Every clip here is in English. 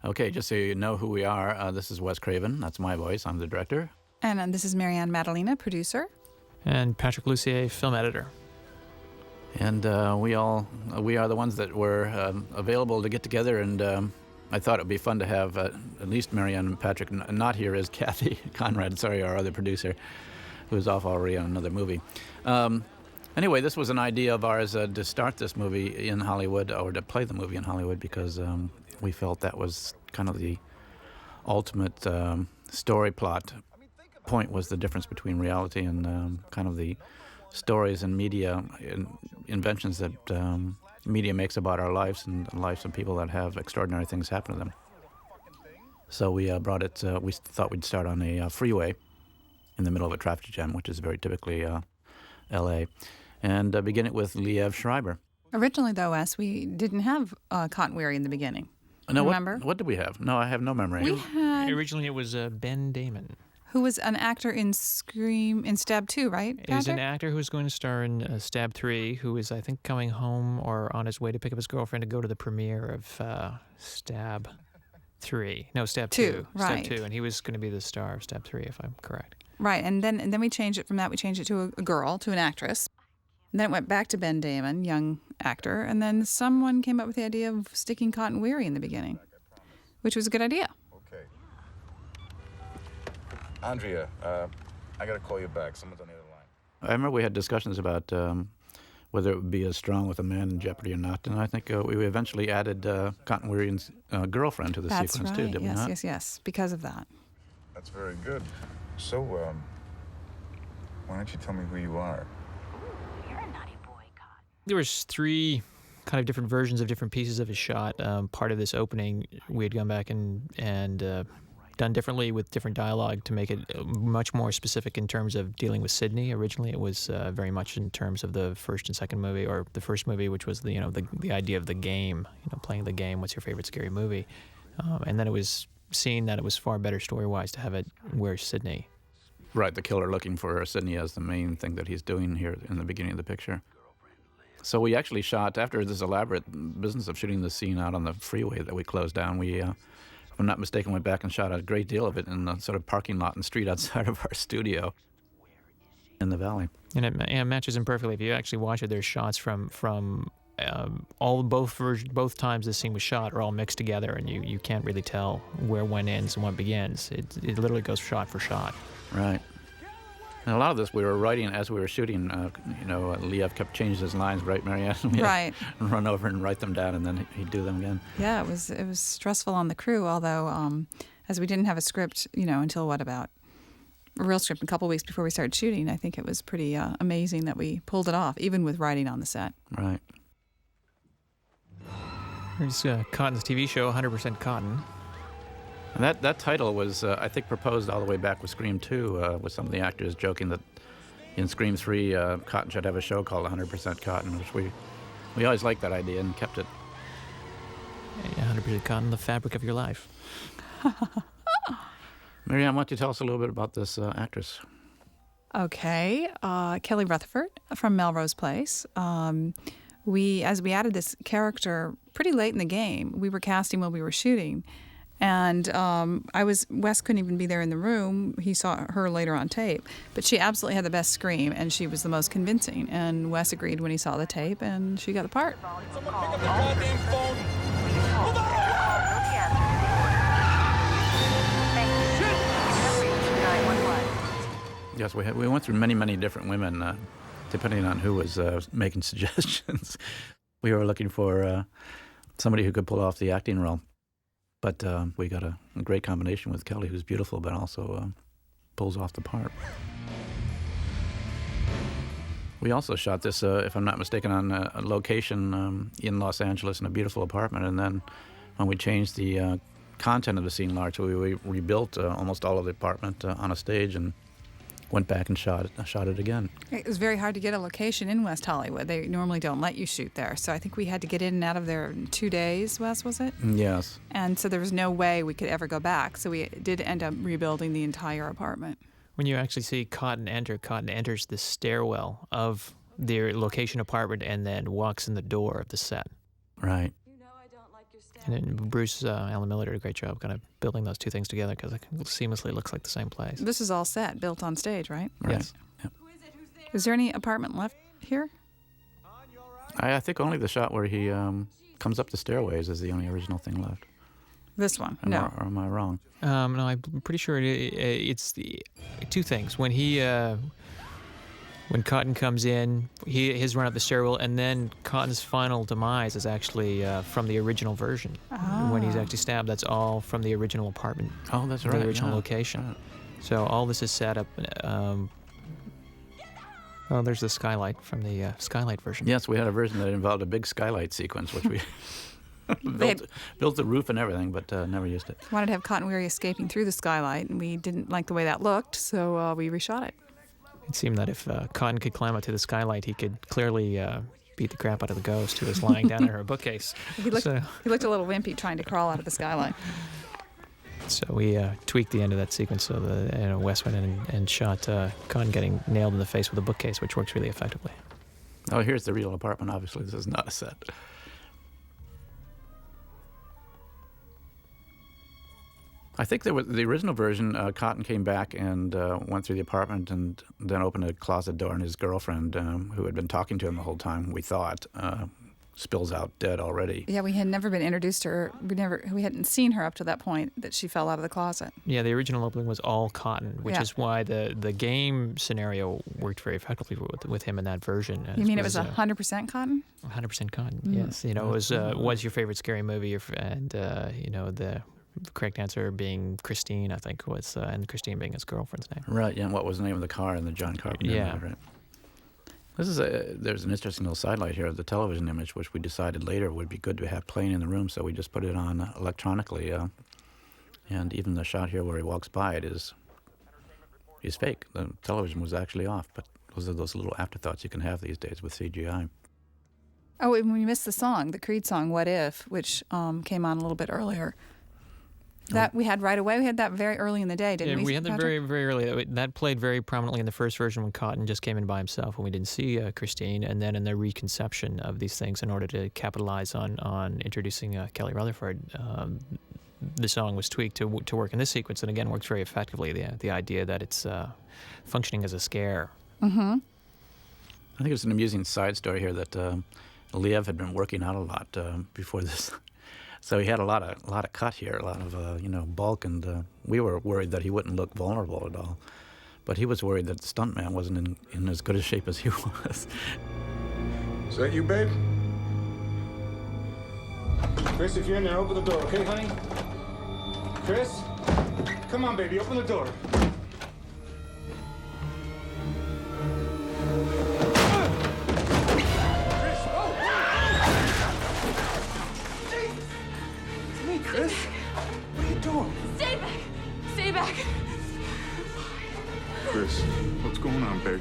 Okay, just so you know who we are, this is Wes Craven. That's my voice. I'm the director. And this is Marianne Madalena, producer. And Patrick Lussier, film editor. And we are the ones that were available to get together, and I thought it would be fun to have at least Marianne and Patrick not here as Kathy Conrad, our other producer, who's off already on another movie. Anyway, this was an idea of ours to start this movie in Hollywood, or to play the movie in Hollywood, because we felt that was kind of the ultimate story plot point, was the difference between reality and kind of the stories and media inventions that media makes about our lives and the lives of people that have extraordinary things happen to them. So we brought it, we thought we'd start on a freeway in the middle of a traffic jam, which is very typically L.A., and begin it with Liev Schreiber. Originally, though, Wes, we didn't have Cotton Weary in the beginning. No, remember? What did we have? No, I have no memory. We had... Originally, it was Ben Damon. Who was an actor in Stab 2, right, Patrick? He was an actor who was going to star in Stab 3, who is, I think, coming home or on his way to pick up his girlfriend to go to the premiere of Stab 3. No, Stab 2. Right. Stab 2, and he was going to be the star of Stab 3, if I'm correct. Right, and then we changed it from that. We changed it to a girl, to an actress. And then it went back to Ben Damon, young actor, and then someone came up with the idea of sticking Cotton Weary in the beginning, which was a good idea. Okay. Andrea, I gotta call you back. Someone's on the other line. I remember we had discussions about whether it would be as strong with a man in jeopardy or not, and I think we eventually added Cotton Weary's girlfriend to the That's sequence right. too, did we not? Yes, because of that. That's very good. So, why don't you tell me who you are? You're a naughty boy, Cotton. There was 3 kind of different versions of different pieces of his shot. Part of this opening, we had gone back and done differently with different dialogue to make it much more specific in terms of dealing with Sydney. Originally, it was very much in terms of the first and second movie, or the first movie, which was the idea of the game, playing the game. What's your favorite scary movie? And then it was seen that it was far better story-wise to have it where's Sydney. Right, the killer looking for Sydney as the main thing that he's doing here in the beginning of the picture. So we actually shot, after this elaborate business of shooting the scene out on the freeway that we closed down, we, if I'm not mistaken, went back and shot a great deal of it in the sort of parking lot and street outside of our studio in the valley. And it matches in perfectly. If you actually watch it, there's shots from both times this scene was shot are all mixed together, and you can't really tell where one ends and one begins. It literally goes shot for shot. Right. And a lot of this we were writing as we were shooting. Liev kept changing his lines, right, Marianne? Right. Run over and write them down, and then he'd do them again. Yeah, it was stressful on the crew, although as we didn't have a script, until about a real script a couple weeks before we started shooting, I think it was pretty amazing that we pulled it off, even with writing on the set. Right. Here's Cotton's TV show, 100% Cotton. And that title was, I think, proposed all the way back with Scream 2, with some of the actors joking that in Scream 3, Cotton should have a show called 100% Cotton, which we always liked that idea and kept it. Yeah, 100% Cotton, the fabric of your life. Marianne, why don't you tell us a little bit about this actress? Okay, Kelly Rutherford from Melrose Place. As we added this character pretty late in the game, we were casting while we were shooting. And Wes couldn't even be there in the room. He saw her later on tape. But she absolutely had the best scream, and she was the most convincing. And Wes agreed when he saw the tape, and she got the part. Someone pick up the goddamn phone! Move on! Yes, we went through many, many different women, depending on who was making suggestions. We were looking for somebody who could pull off the acting role. But we got a great combination with Kelly, who's beautiful, but also pulls off the part. We also shot this, if I'm not mistaken, on a location in Los Angeles in a beautiful apartment. And then when we changed the content of the scene largely, we rebuilt almost all of the apartment on a stage and went back and shot it again. It was very hard to get a location in West Hollywood. They normally don't let you shoot there. So I think we had to get in and out of there in 2 days, Wes, was it? Yes. And so there was no way we could ever go back. So we did end up rebuilding the entire apartment. When you actually see Cotton enters the stairwell of their location apartment and then walks in the door of the set. Right. You know I don't like And then Bruce Alan Miller did a great job kind of building those two things together because it seamlessly looks like the same place. This is all set, built on stage, right? Right. Yes. Yep. Is there any apartment left here? I think only the shot where he comes up the stairways is the only original thing left. This one? Am No. or am I wrong? No, I'm pretty sure it's the two things. When Cotton comes in, his run up the stairwell, and then Cotton's final demise is actually from the original version. When he's actually stabbed, that's all from the original apartment, Oh, that's the right. original yeah. location. Right. So all this is set up. Oh, there's the skylight from the skylight version. Yes, we had a version that involved a big skylight sequence, which we built the roof and everything, but never used it. Wanted to have Cotton Weary escaping through the skylight, and we didn't like the way that looked, so we reshot it. It seemed that if Cotton could climb up to the skylight, he could clearly beat the crap out of the ghost who was lying down in her bookcase. He looked So- a little wimpy trying to crawl out of the skylight. So we tweaked the end of that sequence so that Wes went in and shot Cotton getting nailed in the face with a bookcase, which works really effectively. Oh, here's the real apartment. Obviously, this is not a set. I think there was the original version. Cotton came back and went through the apartment and then opened a closet door, and his girlfriend, who had been talking to him the whole time, we thought, spills out dead already. Yeah, we had never been introduced to her. We hadn't seen her up to that point that she fell out of the closet. Yeah, the original opening was all Cotton, which Yeah. is why the game scenario worked very effectively with him in that version. You mean it was 100% Cotton? 100% Cotton? Yes. It was your favorite scary movie, and the correct answer being Christine, I think, was, and Christine being his girlfriend's name. Right. Yeah. And what was the name of the car in the John Carpenter Yeah. movie, right? There's an interesting little sidelight here of the television image, which we decided later would be good to have playing in the room, so we just put it on electronically. And even the shot here where he walks by it is fake. The television was actually off, but those are those little afterthoughts you can have these days with CGI. Oh, and we missed the song, the Creed song, What If, which came on a little bit earlier. That we had right away. We had that very early in the day, didn't we? Yeah, we had that Patrick? very, very early. That played very prominently in the first version when Cotton just came in by himself when we didn't see Christine, and then in the reconception of these things in order to capitalize on introducing Kelly Rutherford. The song was tweaked to work in this sequence, and again works very effectively. The idea that it's functioning as a scare. Mm-hmm. I think it's an amusing side story here that Liev had been working out a lot before this. So he had a lot of cut here, a lot of bulk, and we were worried that he wouldn't look vulnerable at all. But he was worried that the stuntman wasn't in as good a shape as he was. Is that you, babe? Chris, if you're in there, open the door, okay, honey? Chris? Come on, baby, open the door. Chris, It's me, Chris. What are you doing? Stay back! Stay back! Chris, what's going on, babe?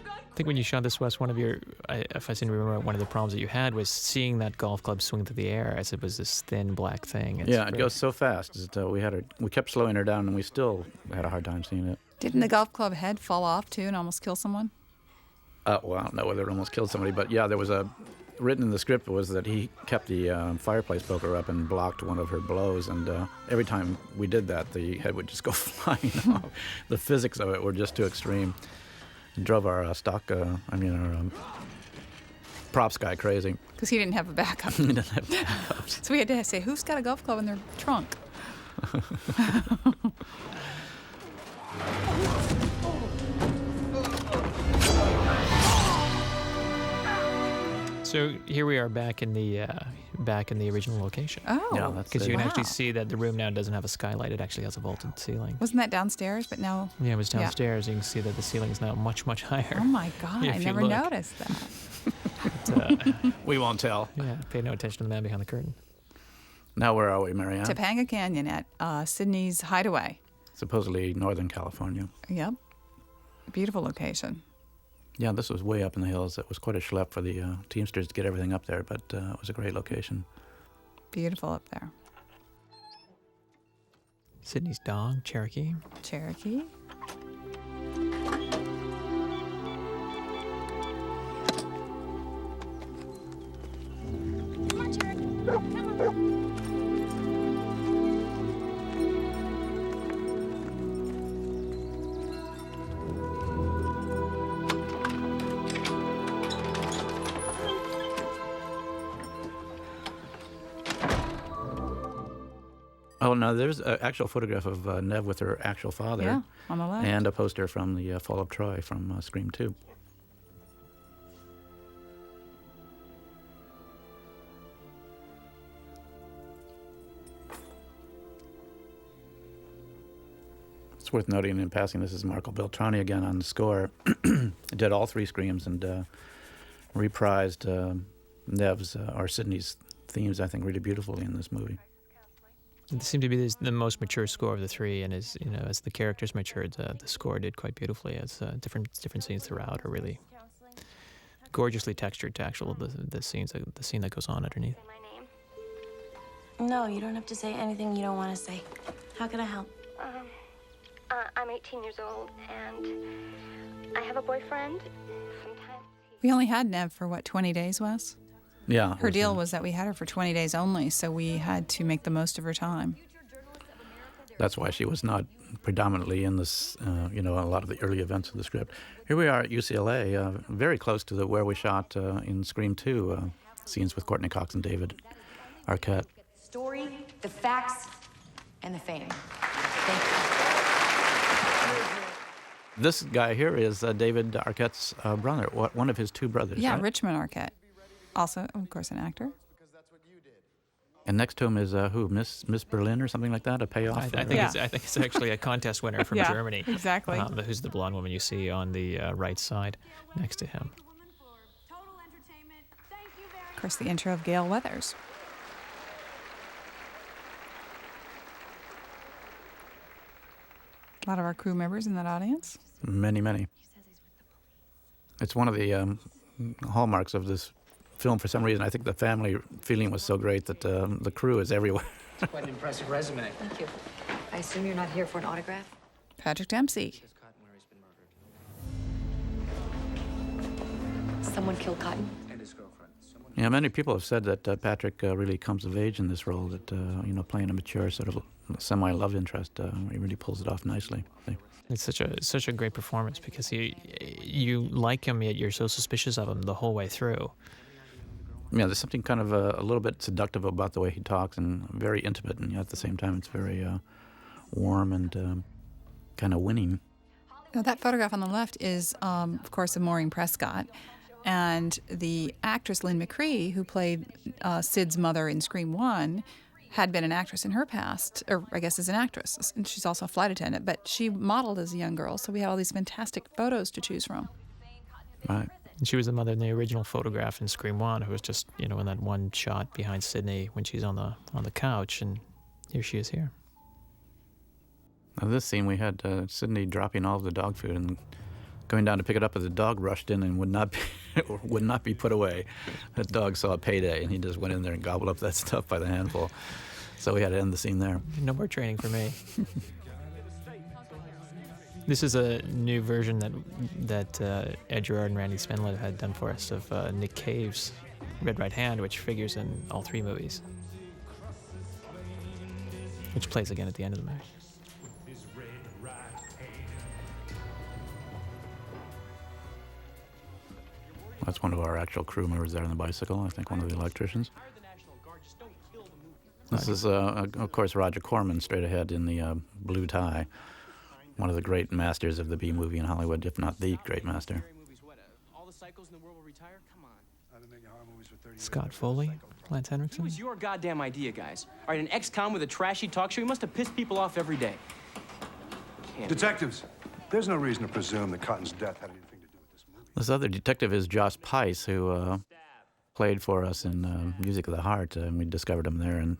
I think when you shot this, Wes, if I seem to remember, one of the problems that you had was seeing that golf club swing through the air as it was this thin black thing. It goes so fast. We kept slowing her down, and we still had a hard time seeing it. Didn't the golf club head fall off, too, and almost kill someone? Well, I don't know whether it almost killed somebody, but yeah, there was written in the script was that he kept the fireplace poker up and blocked one of her blows, and every time we did that, the head would just go flying off. The physics of it were just too extreme. It drove our props guy crazy. Because he didn't have a backup. He didn't have backups. So we had to say, who's got a golf club in their trunk? So here we are back in the original location. Oh, Yeah, that's Because you can wow. actually see that the room now doesn't have a skylight; it actually has a vaulted ceiling. Wasn't that downstairs? But now, Yeah, it was downstairs. You can see that the ceiling is now much, much higher. oh my God, If I you never look. noticed that. We won't tell. Yeah, pay no attention to the man behind the curtain. Now where are we, Marianne? Topanga Canyon at Sydney's Hideaway. Supposedly Northern California. Yep. Beautiful location. Yeah, this was way up in the hills. It was quite a schlep for the Teamsters to get everything up there, but it was a great location. Beautiful up there. Sydney's dog, Cherokee. Cherokee. Come on, Cherokee. Come on. Oh, no, there's an actual photograph of Neve with her actual father. Yeah, on the left. And a poster from the Fall of Troy from Scream 2. It's worth noting in passing, this is Marco Beltrami again on the score. Did all 3 Screams and reprised Neve's or Sidney's themes, I think, really beautifully in this movie. It seemed to be the most mature score of the 3, and as as the characters matured, the score did quite beautifully. As different scenes throughout are really gorgeously textured to actual the scene that goes on underneath. My name? No, you don't have to say anything you don't want to say. How can I help? I'm 18 years old, and I have a boyfriend. Sometimes We only had Neve for, 20 days, Wes? Yeah. Her deal was that we had her for 20 days only, so we had to make the most of her time. That's why she was not predominantly in this, a lot of the early events of the script. Here we are at UCLA, very close to where we shot in Scream 2, scenes with Courtney Cox and David Arquette. The story, the facts, and the fame. Thank you. This guy here is David Arquette's brother, one of his 2 brothers. Yeah, right? Richmond Arquette. Also, of course, an actor. And next to him is who? Miss Berlin or something like that? A payoff? I think it's actually a contest winner from Yeah, Germany. exactly. Who's the blonde woman you see on the right side next to him. Of course, the intro of Gail Weathers. A lot of our crew members in that audience. Many, many. It's one of the hallmarks of this film. For some reason, I think the family feeling was so great that the crew is everywhere. It's quite an impressive resume. Thank you. I assume you're not here for an autograph? Patrick Dempsey. Someone killed Cotton? And his girlfriend. Yeah, many people have said that Patrick really comes of age in this role, that, playing a mature sort of semi-love interest, he really pulls it off nicely. It's such a great performance because you like him, yet you're so suspicious of him the whole way through. Yeah, there's something kind of a little bit seductive about the way he talks, and very intimate, and at the same time it's very warm and kind of winning. Now, that photograph on the left is, of course, of Maureen Prescott. And the actress Lynn McCree, who played Sid's mother in Scream 1, had been an actress in her past, or I guess is an actress. And she's also a flight attendant, but she modeled as a young girl, so we had all these fantastic photos to choose from. Right. And she was the mother in the original photograph in Scream 1, who was just, in that one shot behind Sidney when she's on the couch, and here she is here. Now, this scene, we had Sidney dropping all of the dog food and going down to pick it up, as the dog rushed in and would not be put away. That dog saw a payday, and he just went in there and gobbled up that stuff by the handful. So we had to end the scene there. No more training for me. This is a new version that Ed Gerard and Randy Spenlow had done for us of Nick Cave's Red Right Hand, which figures in all 3 movies, which plays again at the end of the movie. That's one of our actual crew members there on the bicycle, I think one of the electricians. This is, of course, Roger Corman straight ahead in the blue tie. One of the great masters of the B-movie in Hollywood, if not the great master. Scott Foley, Lance Henriksen. It was your goddamn idea, guys. All right, an ex-con with a trashy talk show, he must have pissed people off every day. Detectives, there's no reason to presume that Cotton's death had anything to do with this movie. This other detective is Josh Peiss, who played for us in Music of the Heart, and we discovered him there, and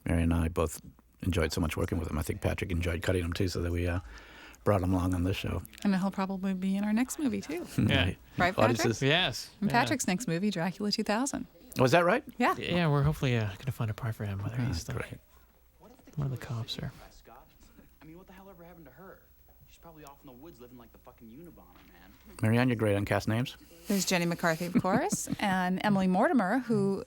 Mary and I both enjoyed so much working with him. I think Patrick enjoyed cutting him, too, so that we brought him along on this show. And he'll probably be in our next movie, too. Yeah. Right, Patrick? Audiences- Yes. And yeah. Patrick's next movie, Dracula 2000. Was that right? Yeah. Yeah, we're hopefully going to find a part for him, whether he's Great. one of the cops or... I mean, what the hell ever happened to her? She's probably off in the woods living like the fucking Unabomber, man. Marianne, you're great on cast names. There's Jenny McCarthy, of course, and Emily Mortimer, who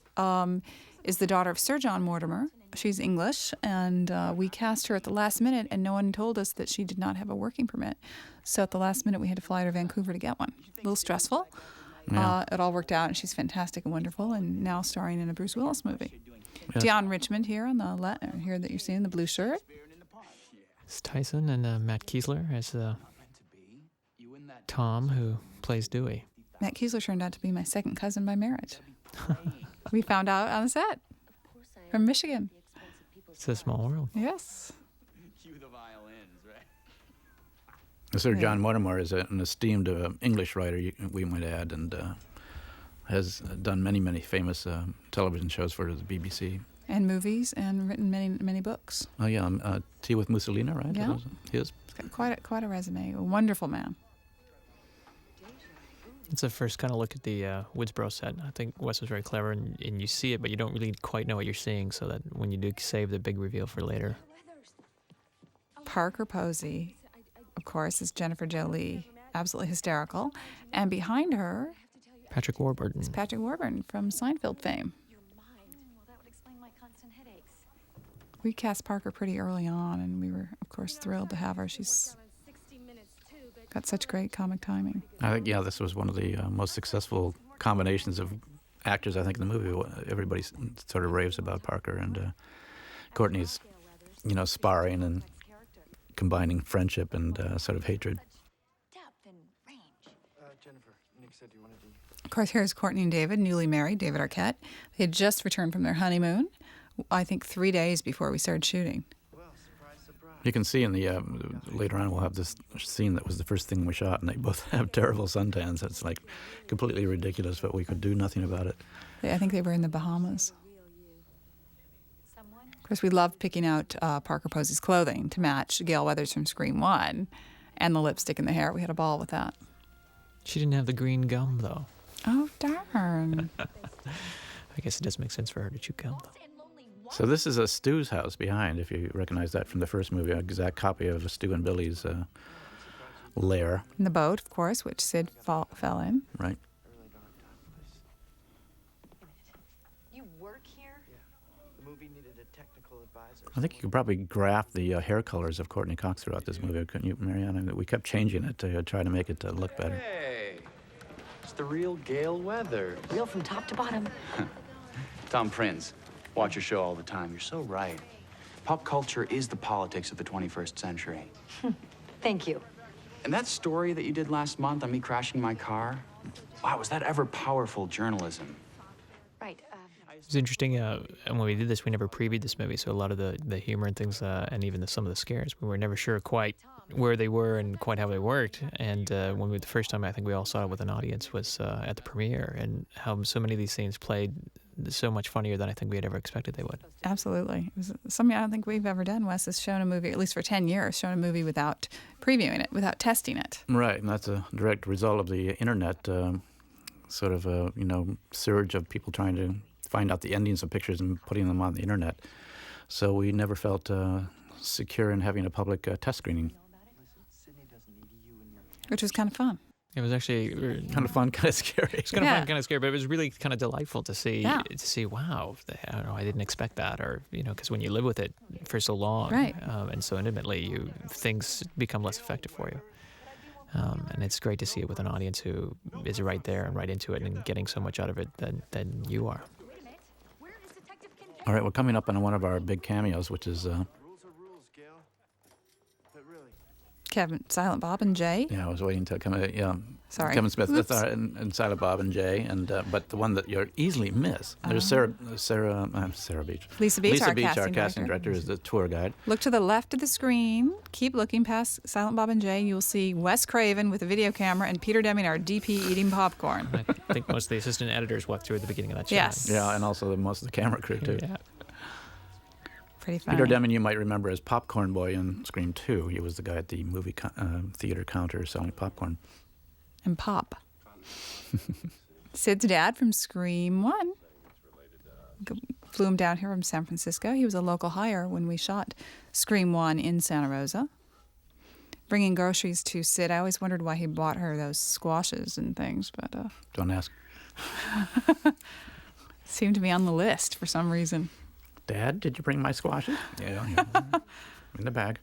is the daughter of Sir John Mortimer. She's English, and we cast her at the last minute, and no one told us that she did not have a working permit. So at the last minute, we had to fly to Vancouver to get one. A little stressful. Yeah. It all worked out, and she's fantastic and wonderful, and now starring in a Bruce Willis movie. Yes. Dion Richmond here on the here that you're seeing the blue shirt. It's Tyson and Matt Kiesler as Tom, who plays Dewey. Matt Kiesler turned out to be my second cousin by marriage. We found out on the set from Michigan. It's a small world. Yes. Cue the violins, right? Sir John Mortimer is an esteemed English writer, we might add, and has done many, many famous television shows for the BBC. And movies, and written many, many books. Oh yeah, Tea with Mussolini, right? Yeah. His. He's got quite a resume. A wonderful man. It's a first kind of look at the Woodsboro set. I think Wes was very clever, and you see it, but you don't really quite know what you're seeing, so that when you do save the big reveal for later. Parker Posey, of course, is Jennifer Jolie, absolutely hysterical. And behind her Patrick Warburton. is Patrick Warburton from Seinfeld fame. We cast Parker pretty early on, and we were, of course, thrilled to have her. She's got such great comic timing. I think, yeah, this was one of the most successful combinations of actors, I think, in the movie. Everybody sort of raves about Parker, and Courtney's, sparring and combining friendship and sort of hatred. Of course, here's Courtney and David, newly married, David Arquette. They had just returned from their honeymoon, I think 3 days before we started shooting. You can see in the later on we'll have this scene that was the first thing we shot, and they both have terrible suntans. It's like completely ridiculous, but we could do nothing about it. I think they were in the Bahamas. Of course, we loved picking out Parker Posey's clothing to match Gail Weathers from Scream 1, and the lipstick and the hair. We had a ball with that. She didn't have the green gum, though. Oh, darn. I guess it does make sense for her to chew gum, though. So this is a Stu's house behind, if you recognize that from the first movie, an exact copy of Stu and Billy's lair. And the boat, of course, which Sid fell in. Right. You work here? Yeah. The movie needed a technical advisor. I think you could probably graph the hair colors of Courtney Cox throughout this movie, couldn't you, Mariana? We kept changing it to try to make it look better. Hey, it's the real Gail Weathers. Real from top to bottom. Tom Prince. Watch your show all the time. You're so right. Pop culture is the politics of the 21st century. Thank you. And that story that you did last month on me crashing my car, wow, was that ever powerful journalism? Right. It was interesting, and when we did this, we never previewed this movie, so a lot of the humor and things, and even some of the scares, we were never sure quite where they were and quite how they worked. And the first time I think we all saw it with an audience was at the premiere, and how so many of these scenes played so much funnier than I think we had ever expected they would. Absolutely. It was something I don't think we've ever done. Wes has shown a movie, at least for 10 years, shown a movie without previewing it, without testing it. Right, and that's a direct result of the internet sort of surge of people trying to find out the endings of pictures and putting them on the internet. So we never felt secure in having a public test screening. Which was kind of fun. It was actually kind of fun, kind of scary. It's kind of fun, kind of scary, but it was really kind of delightful to see. Yeah. To see, wow, I don't know, I didn't expect that, or because when you live with it for so long, right, and so intimately, things become less effective for you. And it's great to see it with an audience who is right there and right into it and getting so much out of it than you are. All right, we're coming up on one of our big cameos, which is Silent Bob and Jay. Yeah, I was waiting to come. Yeah, sorry, Kevin Smith. Oops. That's and Silent Bob and Jay, and but the one that you'll easily miss. There's Sarah Beach. Lisa Beach, our casting casting director, is the tour guide. Look to the left of the screen. Keep looking past Silent Bob and Jay. You'll see Wes Craven with a video camera and Peter Deming, our DP, eating popcorn. I think most of the assistant editors walked through at the beginning of that shot. Yes. Yeah, and also most of the camera crew too. Yeah. Pretty funny. Peter Deming, you might remember as Popcorn Boy in Scream 2. He was the guy at the movie theater counter selling popcorn. And Pop. Sid's dad from Scream 1. Flew him down here from San Francisco. He was a local hire when we shot Scream 1 in Santa Rosa. Bringing groceries to Sid. I always wondered why he bought her those squashes and things, but don't ask. Seemed to be on the list for some reason. Dad, did you bring my squashes? Yeah, in the bag.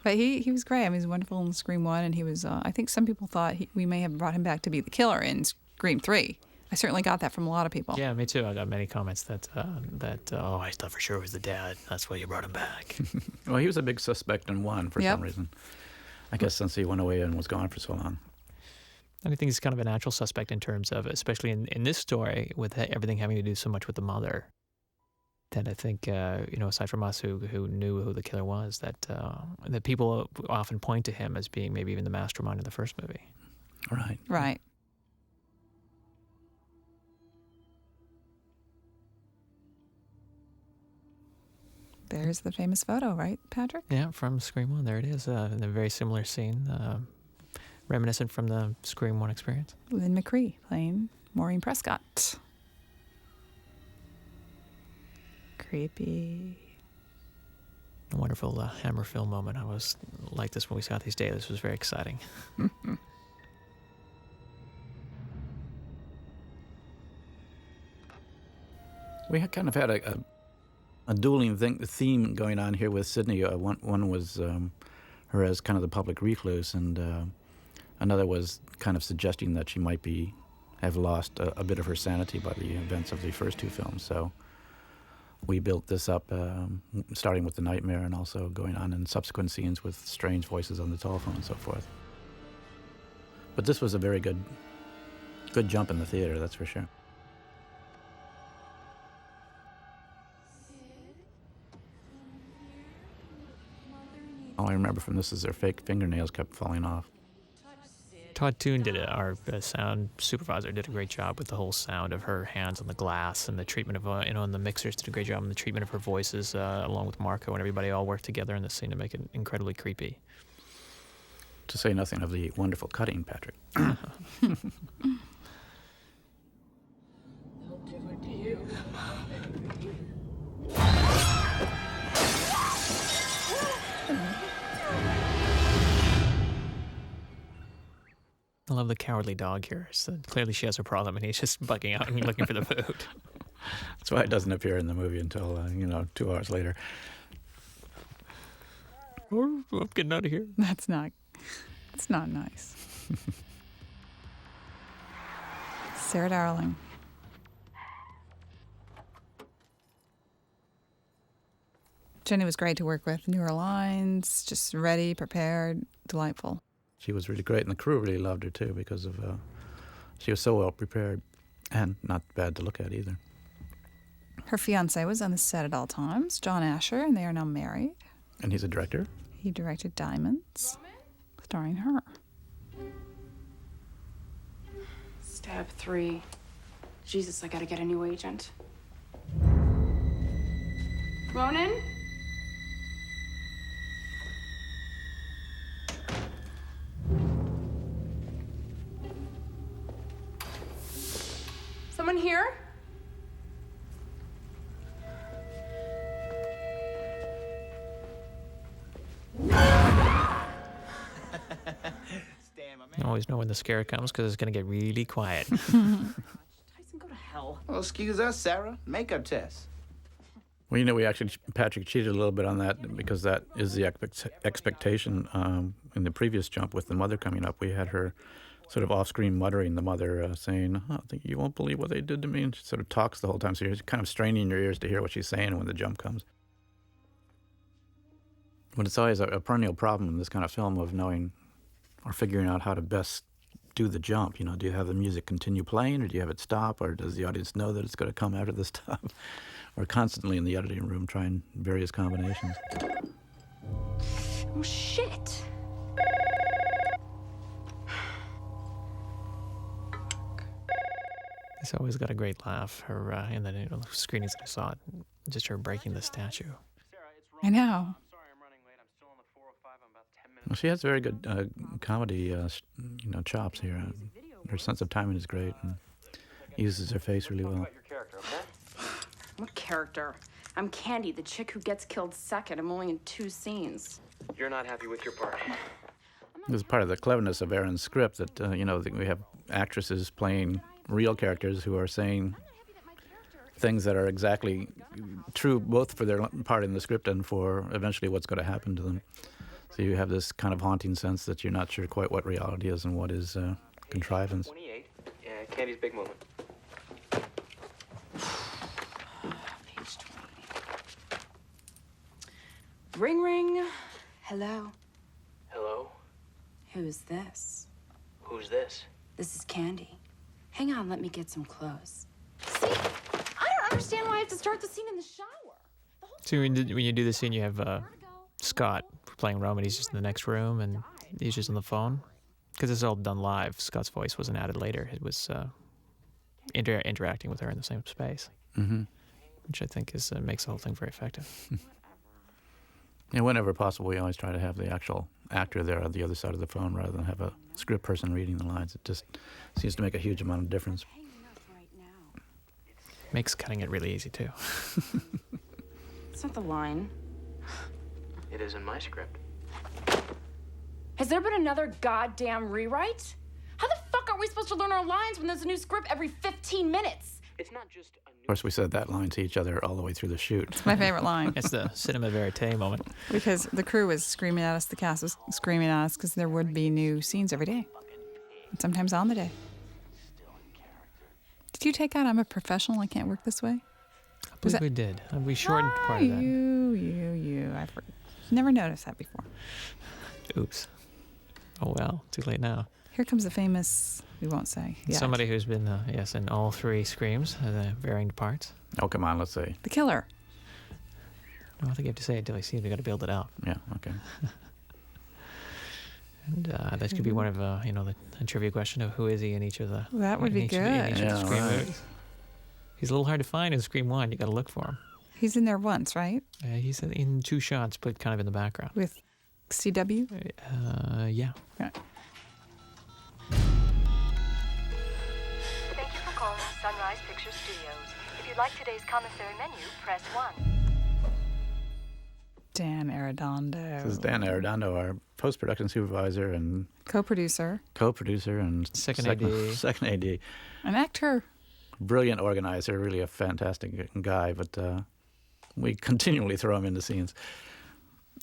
But he was great. I mean, he was wonderful in Scream 1, and he was, I think some people thought we may have brought him back to be the killer in Scream 3. I certainly got that from a lot of people. Yeah, me too. I got many comments that I thought for sure it was the dad. That's why you brought him back. Well, he was a big suspect in one for Yep. some reason. I guess since he went away and was gone for so long. And I think he's kind of a natural suspect in terms of, especially in this story, with everything having to do so much with the mother. That I think, aside from us who knew who the killer was, that people often point to him as being maybe even the mastermind of the first movie. Right. Right. There's the famous photo, right, Patrick? Yeah, from Scream 1. There it is. In a very similar scene, reminiscent from the Scream 1 experience. Lynn McCree playing Maureen Prescott. Creepy. A wonderful Hammer film moment. I was like this when we saw these days. This was very exciting. We had kind of had a dueling theme going on here with Sydney. One was her as kind of the public recluse, and another was kind of suggesting that she might have lost a bit of her sanity by the events of the first two films. So we built this up, starting with the nightmare and also going on in subsequent scenes with strange voices on the telephone and so forth. But this was a very good jump in the theater, that's for sure. All I remember from this is their fake fingernails kept falling off. Todd Toon our sound supervisor, did a great job with the whole sound of her hands on the glass and the treatment of, and the mixers did a great job on the treatment of her voices, along with Marco and everybody all worked together in the scene to make it incredibly creepy. To say nothing of the wonderful cutting, Patrick. I love the cowardly dog here. So clearly she has a problem and he's just bugging out and looking for the food. That's why it doesn't appear in the movie until, 2 hours later. I'm getting out of here. It's not nice. Sarah Darling. Jenny was great to work with. Knew her lines, just ready, prepared, delightful. She was really great, and the crew really loved her, too, because of she was so well prepared and not bad to look at either. Her fiancé was on the set at all times, John Asher, and they are now married. And he's a director? He directed Diamonds, starring her. Step 3. Jesus, I gotta get a new agent. Ronan? Someone here? You always know when the scare comes because it's going to get really quiet. Tyson, go to hell. Well, excuse us, Sarah. Makeup test. Well, we actually, Patrick cheated a little bit on that because that is the expectation in the previous jump with the mother coming up. We had her sort of off-screen muttering, the mother saying, I think you won't believe what they did to me. And she sort of talks the whole time, so you're kind of straining your ears to hear what she's saying when the jump comes. But it's always a perennial problem in this kind of film of knowing or figuring out how to best do the jump. Do you have the music continue playing, or do you have it stop, or does the audience know that it's going to come after the stop? We're constantly in the editing room trying various combinations. Oh, shit. It's always got a great laugh. Her in the screenings that I saw, just her breaking the statue. I know. Well, she has very good comedy, chops here. Her sense of timing is great, and uses her face really well. What character? I'm Candy, the chick who gets killed second. I'm only in 2 scenes. You're not happy with your part. This is part of the cleverness of Aaron's script that, that we have actresses playing real characters who are saying things that are exactly true both for their part in the script and for eventually what's going to happen to them. So you have this kind of haunting sense that you're not sure quite what reality is and what is contrivance. 28. Yeah, Candy's big moment. Ring, ring. Hello. Hello? Who's this? Who's this? This is Candy. Hang on, let me get some clothes. See, I don't understand why I have to start the scene in the shower. So when you do the scene, you have Scott playing Roman. He's just in the next room, and he's just on the phone. Because it's all done live. Scott's voice wasn't added later. It was interacting with her in the same space, which I think makes the whole thing very effective. And whenever possible, we always try to have the actual actor there on the other side of the phone rather than have a script person reading the lines. It just seems to make a huge amount of difference. Makes cutting it really easy, too. It's not the line. It is in my script. Has there been another goddamn rewrite? How the fuck are we supposed to learn our lines when there's a new script every 15 minutes? It's not just a Of course, we said that line to each other all the way through the shoot. It's my favorite line. It's the cinema verite moment. Because the crew was screaming at us, the cast was screaming at us because there would be new scenes every day. And sometimes on the day. Did you take out I'm a professional, I can't work this way? I believe we did. We shortened part of that. You. I've never noticed that before. Oops. Oh, well, too late now. Here comes the famous, we won't say. Yet. Somebody who's been, in all three Screams, varying parts. Oh, come on, let's see. The killer. I don't think you have to say it until I see it. We've got to build it out. Yeah, okay. And that could be one of, the trivia question of who is he in each of the... That would be good. In each of the Yeah, Scream right. movies. He's a little hard to find in Scream 1. You got to look for him. He's in there once, right? He's in two shots, but kind of in the background. With CW? Yeah. Right. Thank you for calling Sunrise Picture Studios. If you'd like today's commissary menu, press 1. Dan Arredondo. This is Dan Arredondo, our post-production supervisor and co-producer and second AD. Second AD. An actor. Brilliant organizer, really a fantastic guy, but we continually throw him into scenes.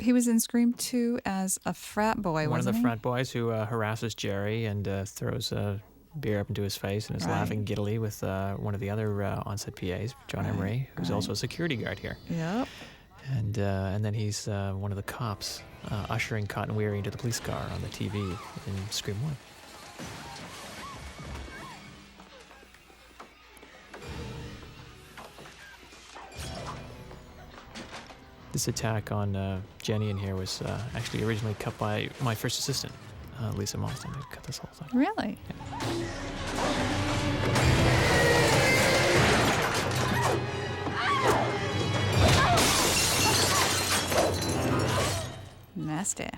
He was in Scream 2 as a frat boy, One of the wasn't he? frat boys who harasses Jerry and throws a beer up into his face and is laughing giddily with one of the other on-set PAs, John Emery, who's also a security guard here. Yep. And then he's one of the cops ushering Cotton Weary into the police car on the TV in Scream 1. This attack on Jenny in here was actually originally cut by my first assistant, Lisa Mostyn, who cut this whole thing. Really? Nasty.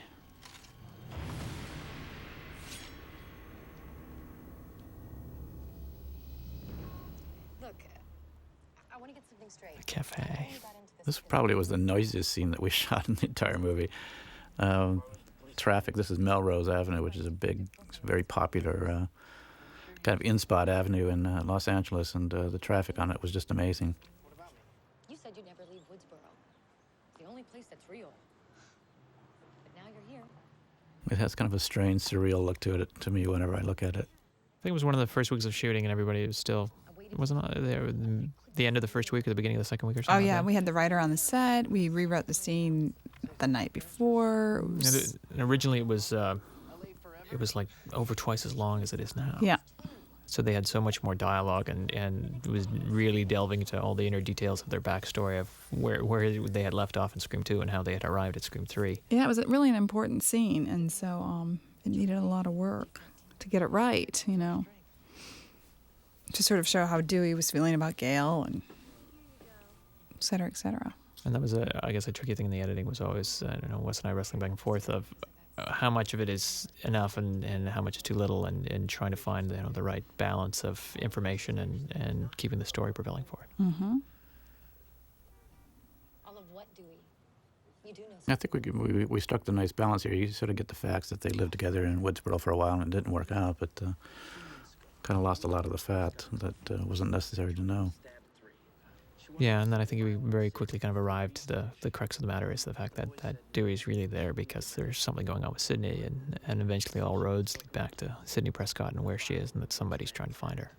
Look, I want to get something straight. The cafe. This probably was the noisiest scene that we shot in the entire movie. Traffic. This is Melrose Avenue, which is a big, very popular kind of in-spot avenue in Los Angeles, and the traffic on it was just amazing. You said you'd never leave Woodsboro. The only place that's real. But now you're here. It has kind of a strange, surreal look to it to me whenever I look at it. I think it was one of the first weeks of shooting, and everybody was still wasn't there the end of the first week or the beginning of the second week or something. Oh yeah, like that. we had the writer on the set. We rewrote the scene the night before. And originally it was like over twice as long as it is now. Yeah. So they had so much more dialogue and it was really delving into all the inner details of their backstory of where they had left off in Scream 2 and how they had arrived at Scream 3. Yeah, it was really an important scene, and so it needed a lot of work to get it right, to sort of show how Dewey was feeling about Gail and et cetera, et cetera. And that was, I guess, a tricky thing in the editing was always, Wes and I wrestling back and forth of how much of it is enough and how much is too little, and trying to find the right balance of information and keeping the story propelling forward. Mm-hmm. All of what, Dewey? You do know I think we struck the nice balance here. You sort of get the facts that they lived together in Woodsboro for a while and it didn't work out, but kind of lost a lot of the fat that wasn't necessary to know. Yeah, and then I think we very quickly kind of arrived to the crux of the matter is the fact that Dewey's really there because there's something going on with Sydney, and eventually all roads lead back to Sydney Prescott and where she is, and that somebody's trying to find her.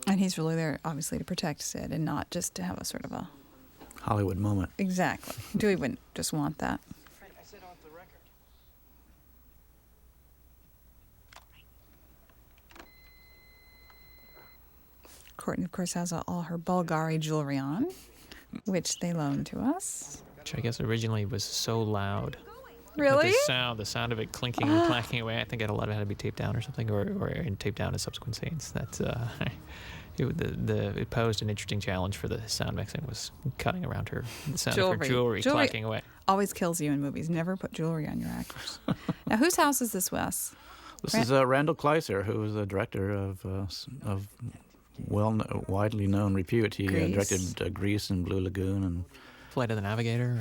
And he's really there, obviously, to protect Sid and not just to have a sort of a Hollywood moment. Exactly. Dewey wouldn't just want that. Courtney, of course, has all her Bulgari jewelry on, which they loaned to us. Which I guess originally was so loud. Really? The sound of it clinking and clacking away. I think a lot of it had to be taped down or something, or taped down in subsequent scenes. That it posed an interesting challenge for the sound mixing. Was cutting around her the sound of her jewelry clacking away. Always kills you in movies. Never put jewelry on your actors. Now, whose house is this, Wes? This is Randall Kleiser, who is the director of widely known repute. He directed Grease and Blue Lagoon and Flight of the Navigator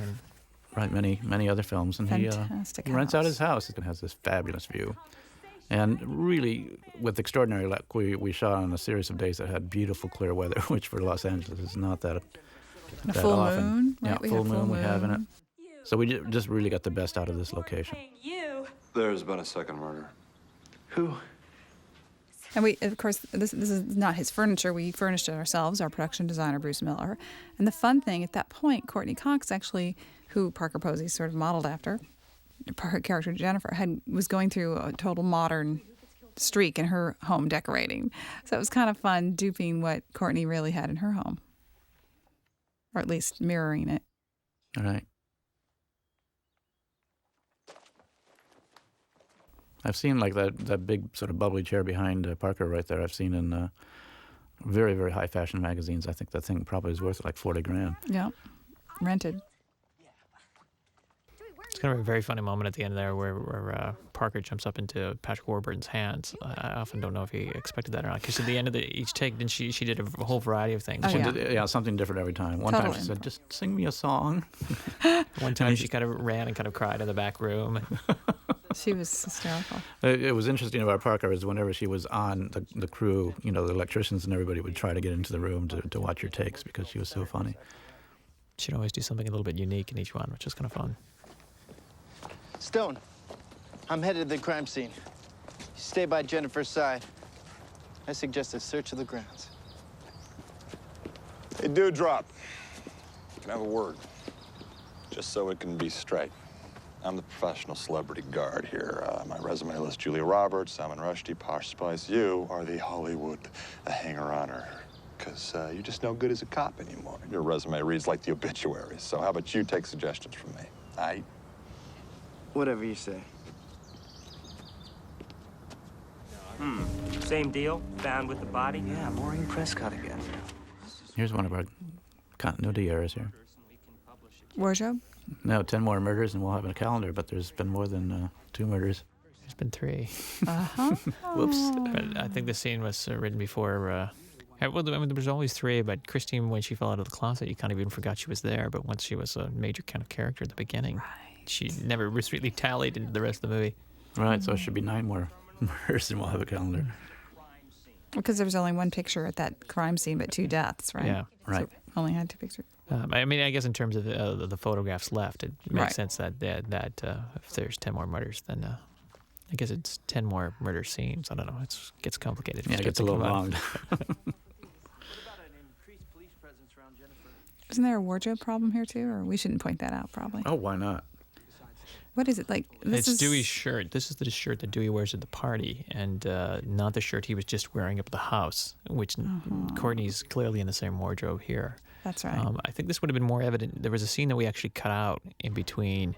and many other films. And Fantastic he rents out his house. It has this fabulous view. And really, with extraordinary luck, we shot on a series of days that had beautiful clear weather, which for Los Angeles is not that full often. Moon, right? Yeah, full moon we have in it. So we just really got the best out of this location. There's been a second murder. Who? And we, of course, this is not his furniture. We furnished it ourselves, our production designer, Bruce Miller. And the fun thing, at that point, Courtney Cox actually, who Parker Posey sort of modeled after, her character Jennifer, was going through a total modern streak in her home decorating. So it was kind of fun duping what Courtney really had in her home. Or at least mirroring it. All right. I've seen like that big sort of bubbly chair behind Parker right there. I've seen in very, very high fashion magazines. I think that thing probably is worth like $40,000. Yeah, rented. It's kind of a very funny moment at the end there where Parker jumps up into Patrick Warburton's hands. I often don't know if he expected that or not. Because at the end of each take, she did a whole variety of things. Oh, yeah, something different every time. One time she said, "Just sing me a song." One time she kind of ran and kind of cried in the back room. She was hysterical. It was interesting about Parker is whenever she was on the crew, the electricians and everybody would try to get into the room to watch her takes because she was so funny. She'd always do something a little bit unique in each one, which was kind of fun. Stone, I'm headed to the crime scene. You stay by Jennifer's side. I suggest a search of the grounds. Hey, Dewdrop. Can I have a word? Just so it can be straight. I'm the professional celebrity guard here. My resume lists Julia Roberts, Salman Rushdie, Posh Spice. You are the Hollywood hanger-oner. Because you're just no good as a cop anymore. Your resume reads like the obituaries. So how about you take suggestions from me? Aight? Whatever you say. Same deal? Found with the body? Yeah, Maureen Prescott again. Here's one of our continuity errors here. Wardrobe? No, 10 more murders and we'll have a calendar, but there's been more than 2 murders. There's been 3. Uh-huh. Whoops. But I think the scene was written before. Well, there was always 3, but Christine, when she fell out of the closet, you kind of even forgot she was there. But once she was a major kind of character at the beginning, she never was really tallied into the rest of the movie. Right, so it should be 9 more murders and we'll have a calendar. Because there was only 1 picture at that crime scene, but 2 deaths, right? Yeah, right. So only had 2 pictures. I mean, I guess in terms of the photographs left, it makes sense that if there's 10 more murders, then I guess it's 10 more murder scenes. I don't know. It gets complicated. Yeah, it gets a little long. Isn't there a wardrobe problem here, too? Or we shouldn't point that out, probably. Oh, why not? What is it like? It's Dewey's shirt. This is the shirt that Dewey wears at the party, and not the shirt he was just wearing up at the house, which Courtney's clearly in the same wardrobe here. That's right. I think this would have been more evident. There was a scene that we actually cut out in between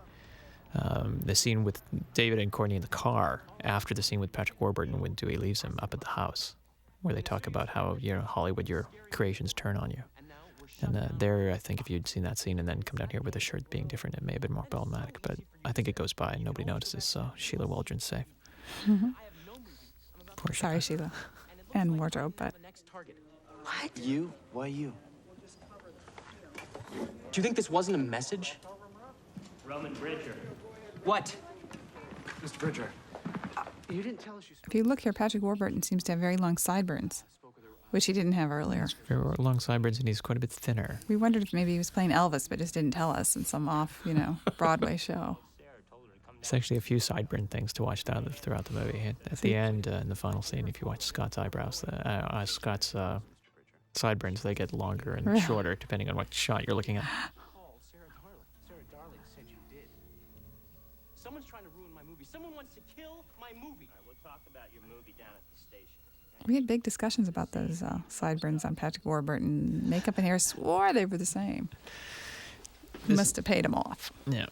the scene with David and Courtney in the car after the scene with Patrick Warburton when Dewey leaves him up at the house, where they talk about how, Hollywood, your creations turn on you. And there, I think if you'd seen that scene and then come down here with the shirt being different, it may have been more problematic. But I think it goes by and nobody notices, so Sheila Waldron's safe. Mm-hmm. Poor Sorry, Sheila. And wardrobe, but... What? You? Why you? Do you think this wasn't a message? Roman Bridger. What? Mr. Bridger. You didn't tell us you... If you look here, Patrick Warburton seems to have very long sideburns, which he didn't have earlier. Very long sideburns, and he's quite a bit thinner. We wondered if maybe he was playing Elvis, but just didn't tell us in some off, Broadway show. There's actually a few sideburn things to watch throughout the movie. At the end, in the final scene, if you watch Scott's eyebrows, Scott's sideburns, they get longer and shorter depending on what shot you're looking at. Someone wants to kill my movie. All right, we'll talk about your movie down at the station. We had big discussions about those sideburns on Patrick Warburton. Makeup and hair swore they were the same. He must have paid him off. Yeah.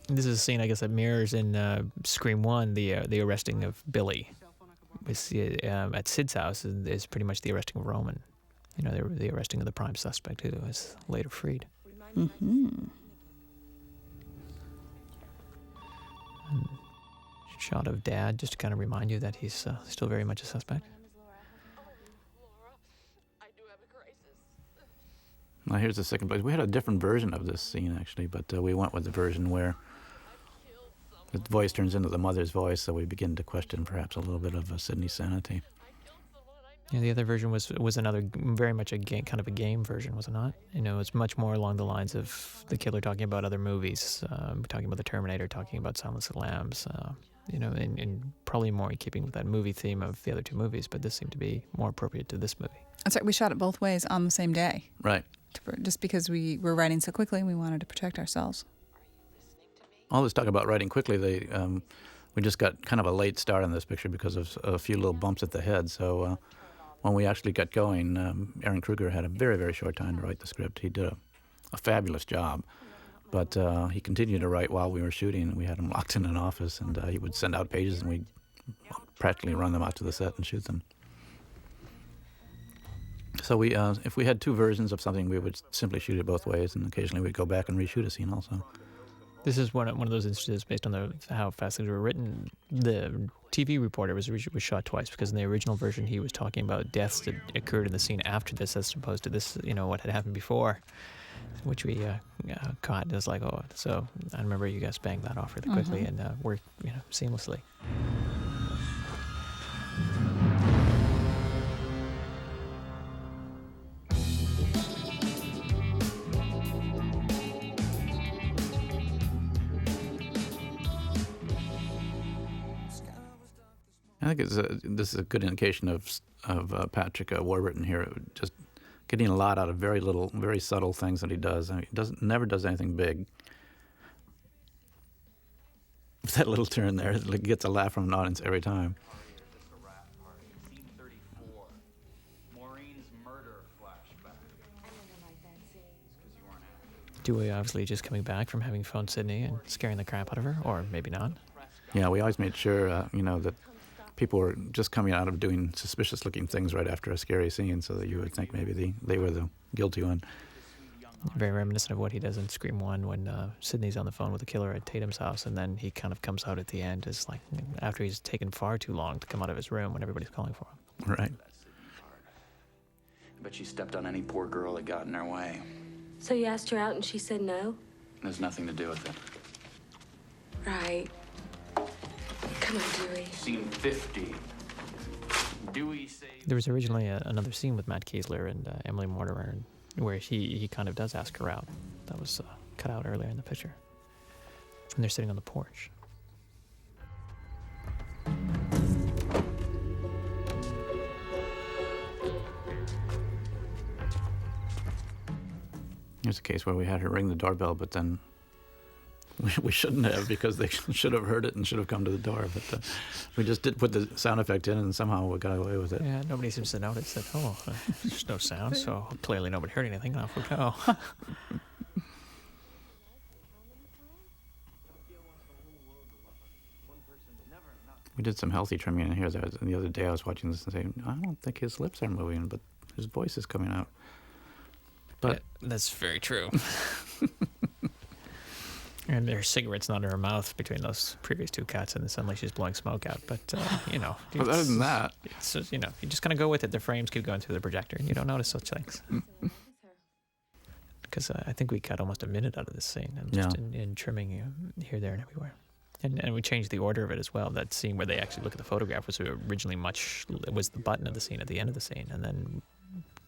This is a scene, I guess, that mirrors in Scream 1, the arresting of Billy. At Sid's house is pretty much the arresting of Roman. You know, the arresting of the prime suspect who was later freed. Mm-hmm. Shot of Dad, just to kind of remind you that he's still very much a suspect. Now here's the second place. We had a different version of this scene, actually, but we went with the version where the voice turns into the mother's voice, so we begin to question perhaps a little bit of Sidney's sanity. Yeah, the other version was another very much a game, kind of a game version, was it not? You know, it's much more along the lines of the killer talking about other movies, talking about the Terminator, talking about Silence of the Lambs, you know, and probably more in keeping with that movie theme of the other two movies, but this seemed to be more appropriate to this movie. That's right. We shot it both ways on the same day. Right. Just because we were writing so quickly, we wanted to protect ourselves. All this talk about writing quickly, we just got kind of a late start on this picture because of a few little bumps at the head. So when we actually got going, Aaron Kruger had a very, very short time to write the script. He did a fabulous job. But he continued to write while we were shooting. We had him locked in an office, and he would send out pages, and we'd practically run them out to the set and shoot them. So we, if we had two versions of something, we would simply shoot it both ways, and occasionally we'd go back and reshoot a scene also. This is one of those instances based on how fast things were written. The TV reporter was shot twice because in the original version he was talking about deaths that occurred in the scene after this as opposed to this, you know, what had happened before, which we caught. It was like, oh, so I remember you guys banged that off really quickly and worked, you know, seamlessly. I think this is a good indication of Patrick Warburton here, just getting a lot out of very little, very subtle things that he does. I mean, he never does anything big. That little turn there gets a laugh from an audience every time. Dewey obviously just coming back from having phoned Sidney and scaring the crap out of her, or maybe not. Yeah, we always made sure, you know, that people were just coming out of doing suspicious-looking things right after a scary scene, so that you would think maybe they were the guilty one. Very reminiscent of what he does in Scream 1 when Sidney's on the phone with the killer at Tatum's house, and then he kind of comes out at the end as like after he's taken far too long to come out of his room when everybody's calling for him. Right. But she stepped on any poor girl that got in her way. So you asked her out and she said no? There's nothing to do with it. Right. Come on, Dewey. Scene 50. Dewey saved... There was originally another scene with Matt Kiesler and Emily Mortimer where he kind of does ask her out. That was cut out earlier in the picture. And they're sitting on the porch. Here's a case where we had her ring the doorbell, but then we shouldn't have because they should have heard it and should have come to the door. But we just did put the sound effect in, and somehow we got away with it. Yeah, nobody seems to notice that, there's no sound, so clearly nobody heard anything, and off we go. We did some healthy trimming in here. The other day I was watching this and saying, I don't think his lips are moving, but his voice is coming out. But yeah, that's very true. And there's cigarettes not in her mouth between those previous two cuts, and then suddenly she's blowing smoke out. But, you know. But other than that. It's just, you know, you just kind of go with it. The frames keep going through the projector, and you don't notice such things. Because I think we cut almost a minute out of this scene, and just in trimming here, there, and everywhere. And we changed the order of it as well. That scene where they actually look at the photograph was originally was the button of the scene at the end of the scene, and then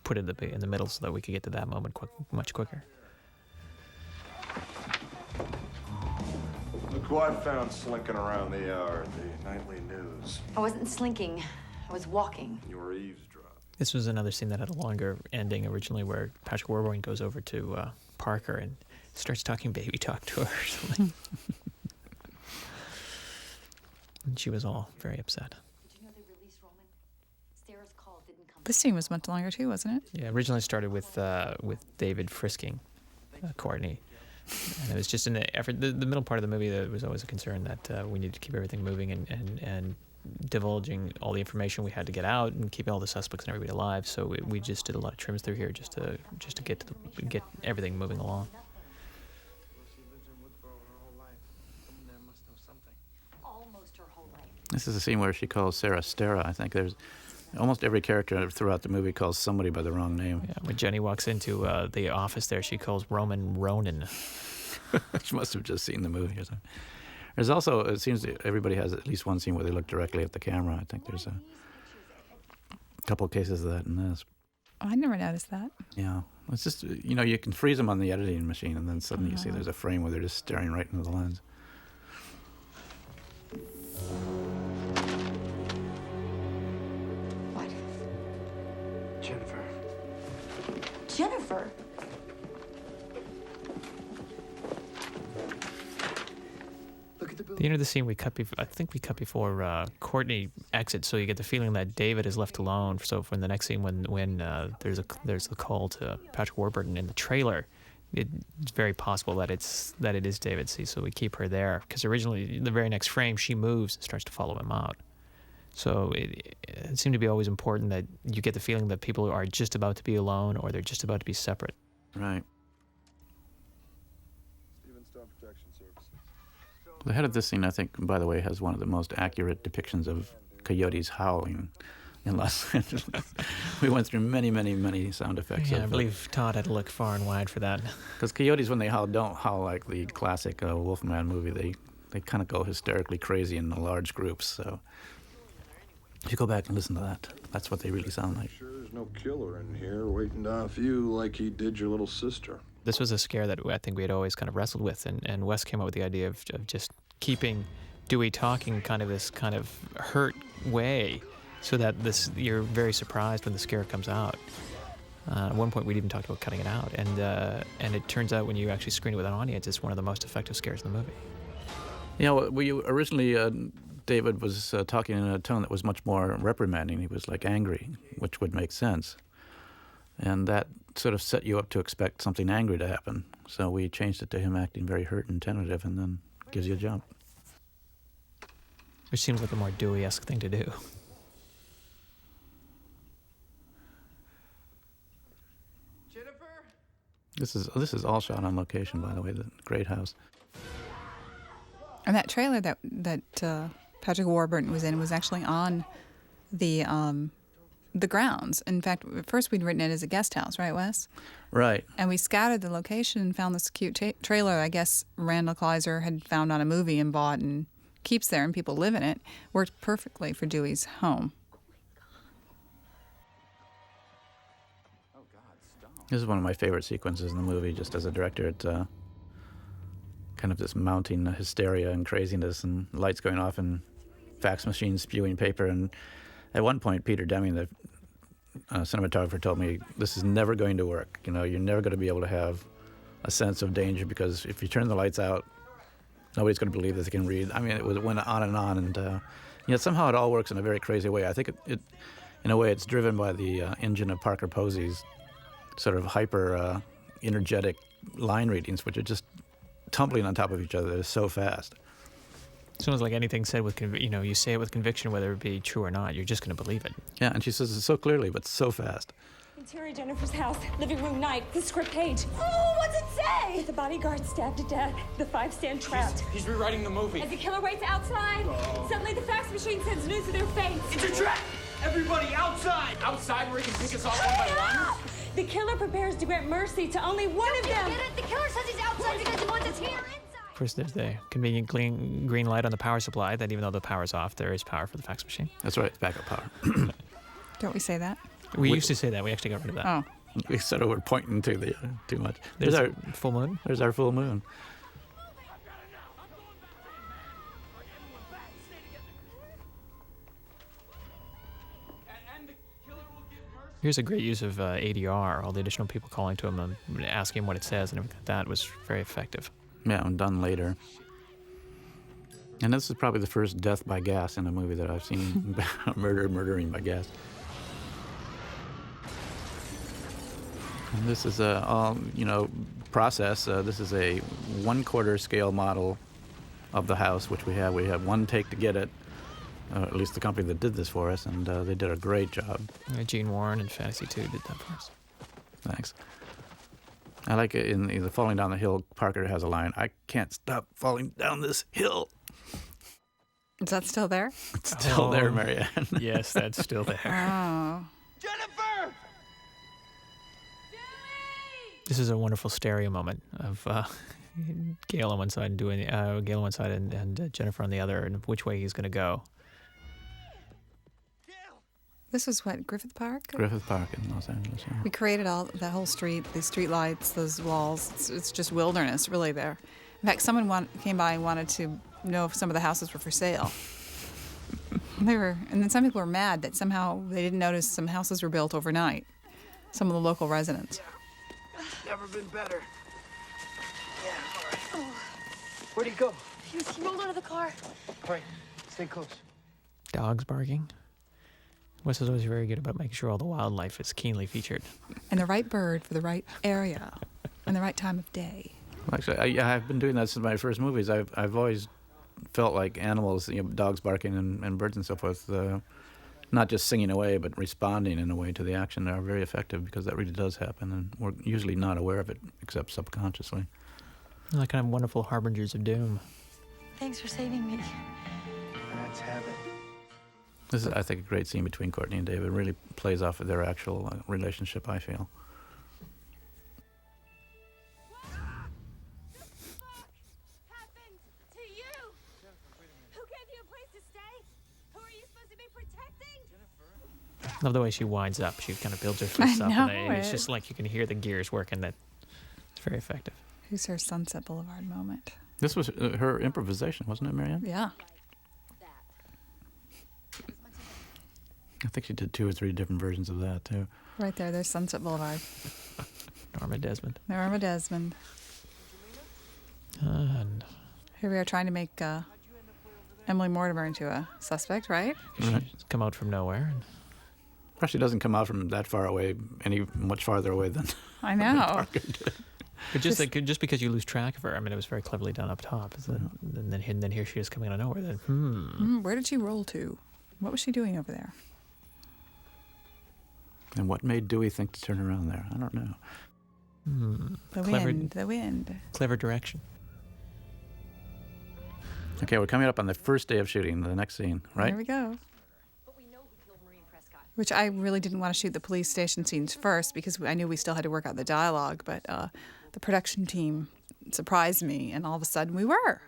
put it in the middle so that we could get to that moment much quicker. Look who I found slinking around the nightly news. I wasn't slinking. I was walking. You were eavesdropping. This was another scene that had a longer ending originally where Patrick Warburton goes over to Parker and starts talking baby talk to her or something. And she was all very upset. This scene was much longer too, wasn't it? Yeah, originally started with David frisking Courtney. And it was just in the effort, the middle part of the movie, there was always a concern that we needed to keep everything moving and divulging all the information we had to get out and keeping all the suspects and everybody alive. So we just did a lot of trims through here just to get everything moving along. This is a scene where she calls Sarah Stera. I think there's almost every character throughout the movie calls somebody by the wrong name. Yeah, when Jenny walks into the office there, she calls Roman Ronan. She must have just seen the movie or something. There's also, it seems that everybody has at least one scene where they look directly at the camera. I think there's a couple of cases of that in this. Oh, I never noticed that. Yeah. It's just, you can freeze them on the editing machine, and then suddenly you see there's a frame where they're just staring right into the lens. What? Jennifer. Jennifer? The end of the scene we cut before, I think we cut before Courtney exits, so you get the feeling that David is left alone. So from the next scene, when there's the call to Patrick Warburton in the trailer, it's very possible that it is David C. So we keep her there because originally, in the very next frame, she moves and starts to follow him out. So it seemed to be always important that you get the feeling that people are just about to be alone or they're just about to be separate. Right. The head of this scene, I think, by the way, has one of the most accurate depictions of coyotes howling in Los Angeles. We went through many, many, many sound effects. Yeah, I believe Todd had to look far and wide for that. Because coyotes, when they howl, don't howl like the classic Wolfman movie. They kind of go hysterically crazy in large groups. So if you go back and listen to that, that's what they really sound like. Sure there's no killer in here waiting to off you like he did your little sister. This was a scare that I think we had always kind of wrestled with, and Wes came up with the idea of just keeping Dewey talking kind of this kind of hurt way, so that you're very surprised when the scare comes out. At one point, we'd even talked about cutting it out, and it turns out when you actually screen it with an audience, it's one of the most effective scares in the movie. Yeah, well, originally David was talking in a tone that was much more reprimanding. He was like angry, which would make sense, and that sort of set you up to expect something angry to happen. So we changed it to him acting very hurt and tentative, and then gives you a jump. Which seems like a more Dewey-esque thing to do. Jennifer? This is all shot on location, by the way. The great house. And that trailer that Patrick Warburton was in was actually on the grounds. In fact, at first we'd written it as a guest house, right, Wes? Right. And we scouted the location and found this cute trailer I guess Randall Kleiser had found on a movie and bought and keeps there, and people live in it. Worked perfectly for Dewey's home. This is one of my favorite sequences in the movie, just as a director. It's kind of this mounting hysteria and craziness and lights going off and fax machines spewing paper. And at one point, Peter Deming, the cinematographer, told me, this is never going to work. You're never going to be able to have a sense of danger because if you turn the lights out, nobody's going to believe that they can read. I mean, it went on, and yet somehow it all works in a very crazy way. I think it in a way, it's driven by the engine of Parker Posey's sort of hyper energetic line readings, which are just tumbling on top of each other. They're so fast. Sounds like anything said with, you say it with conviction, whether it be true or not, you're just going to believe it. Yeah, and she says it so clearly, but so fast. Interior Jennifer's house, living room night, the script page. Oh, what's it say? The bodyguard stabbed to death. The 5 stand trapped. He's rewriting the movie. As the killer waits outside, suddenly the fax machine sends news to their face. It's a trap! Everybody outside! Outside where he can pick us off one by one? The killer prepares to grant mercy to only one of them. Get it? The killer says he's outside because he wants us here inside. Of course, there's the convenient green light on the power supply that even though the power's off, there is power for the fax machine. That's right, it's backup power. Don't we say that? We used to say that. We actually got rid of that. Oh. We sort of were pointing to too much. There's our full moon. There's our full moon. Here's a great use of ADR, all the additional people calling to him and asking what it says and everything like that was very effective. Yeah, and done later. And this is probably the first death by gas in a movie that I've seen. Murdering by gas. And this is a process. This is a 1/4 scale model of the house, which we have. We have one take to get it. At least the company that did this for us, and they did a great job. Yeah, Gene Warren and Fantasy 2 did that for us. Thanks. I like it in the Falling Down the Hill. Parker has a line, "I can't stop falling down this hill." Is that still there? It's still there, Marianne. Yes, that's still there. Oh. Jennifer! This is a wonderful stereo moment of Gale on one side and Gale on one side and Jennifer on the other, and which way he's going to go. This was what, Griffith Park? Griffith Park in Los Angeles. Yeah. We created that whole street, these street lights, those walls. It's just wilderness, really, there. In fact, someone came by and wanted to know if some of the houses were for sale. And then some people were mad that somehow they didn't notice some houses were built overnight. Some of the local residents. Never been better. Yeah, all right. Where'd he go? He rolled out of the car. All right, stay close. Dogs barking. Wes is always very good about making sure all the wildlife is keenly featured. And the right bird for the right area and the right time of day. Well, actually, I've been doing that since my first movies. I've always felt like animals, dogs barking and birds and so forth, not just singing away, but responding in a way to the action, are very effective because that really does happen, and we're usually not aware of it except subconsciously. They're like kind of wonderful harbingers of doom. Thanks for saving me. Let's have it. This is, I think, a great scene between Courtney and David. It really plays off of their actual relationship, I feel. I love the way she winds up. She kind of builds her fists up, and it's it. just like you can hear the gears working. That it's very effective. Here's her Sunset Boulevard moment. This was her improvisation, wasn't it, Marianne? Yeah. I think she did 2 or 3 different versions of that, too. Right there's Sunset Boulevard. Norma Desmond. Norma Desmond. And here we are trying to make Emily Mortimer into a suspect, right? She's come out from nowhere. Well, she doesn't come out from that far away, much farther away than I know. Parker did. But just because you lose track of her, I mean, it was very cleverly done up top. And then here she is coming out of nowhere. Then, where did she roll to? What was she doing over there? And what made Dewey think to turn around there? I don't know. The wind. Clever direction. Okay, we're coming up on the first day of shooting, the next scene, right? There we go. Which I really didn't want to shoot the police station scenes first because I knew we still had to work out the dialogue, but the production team surprised me, and all of a sudden we were.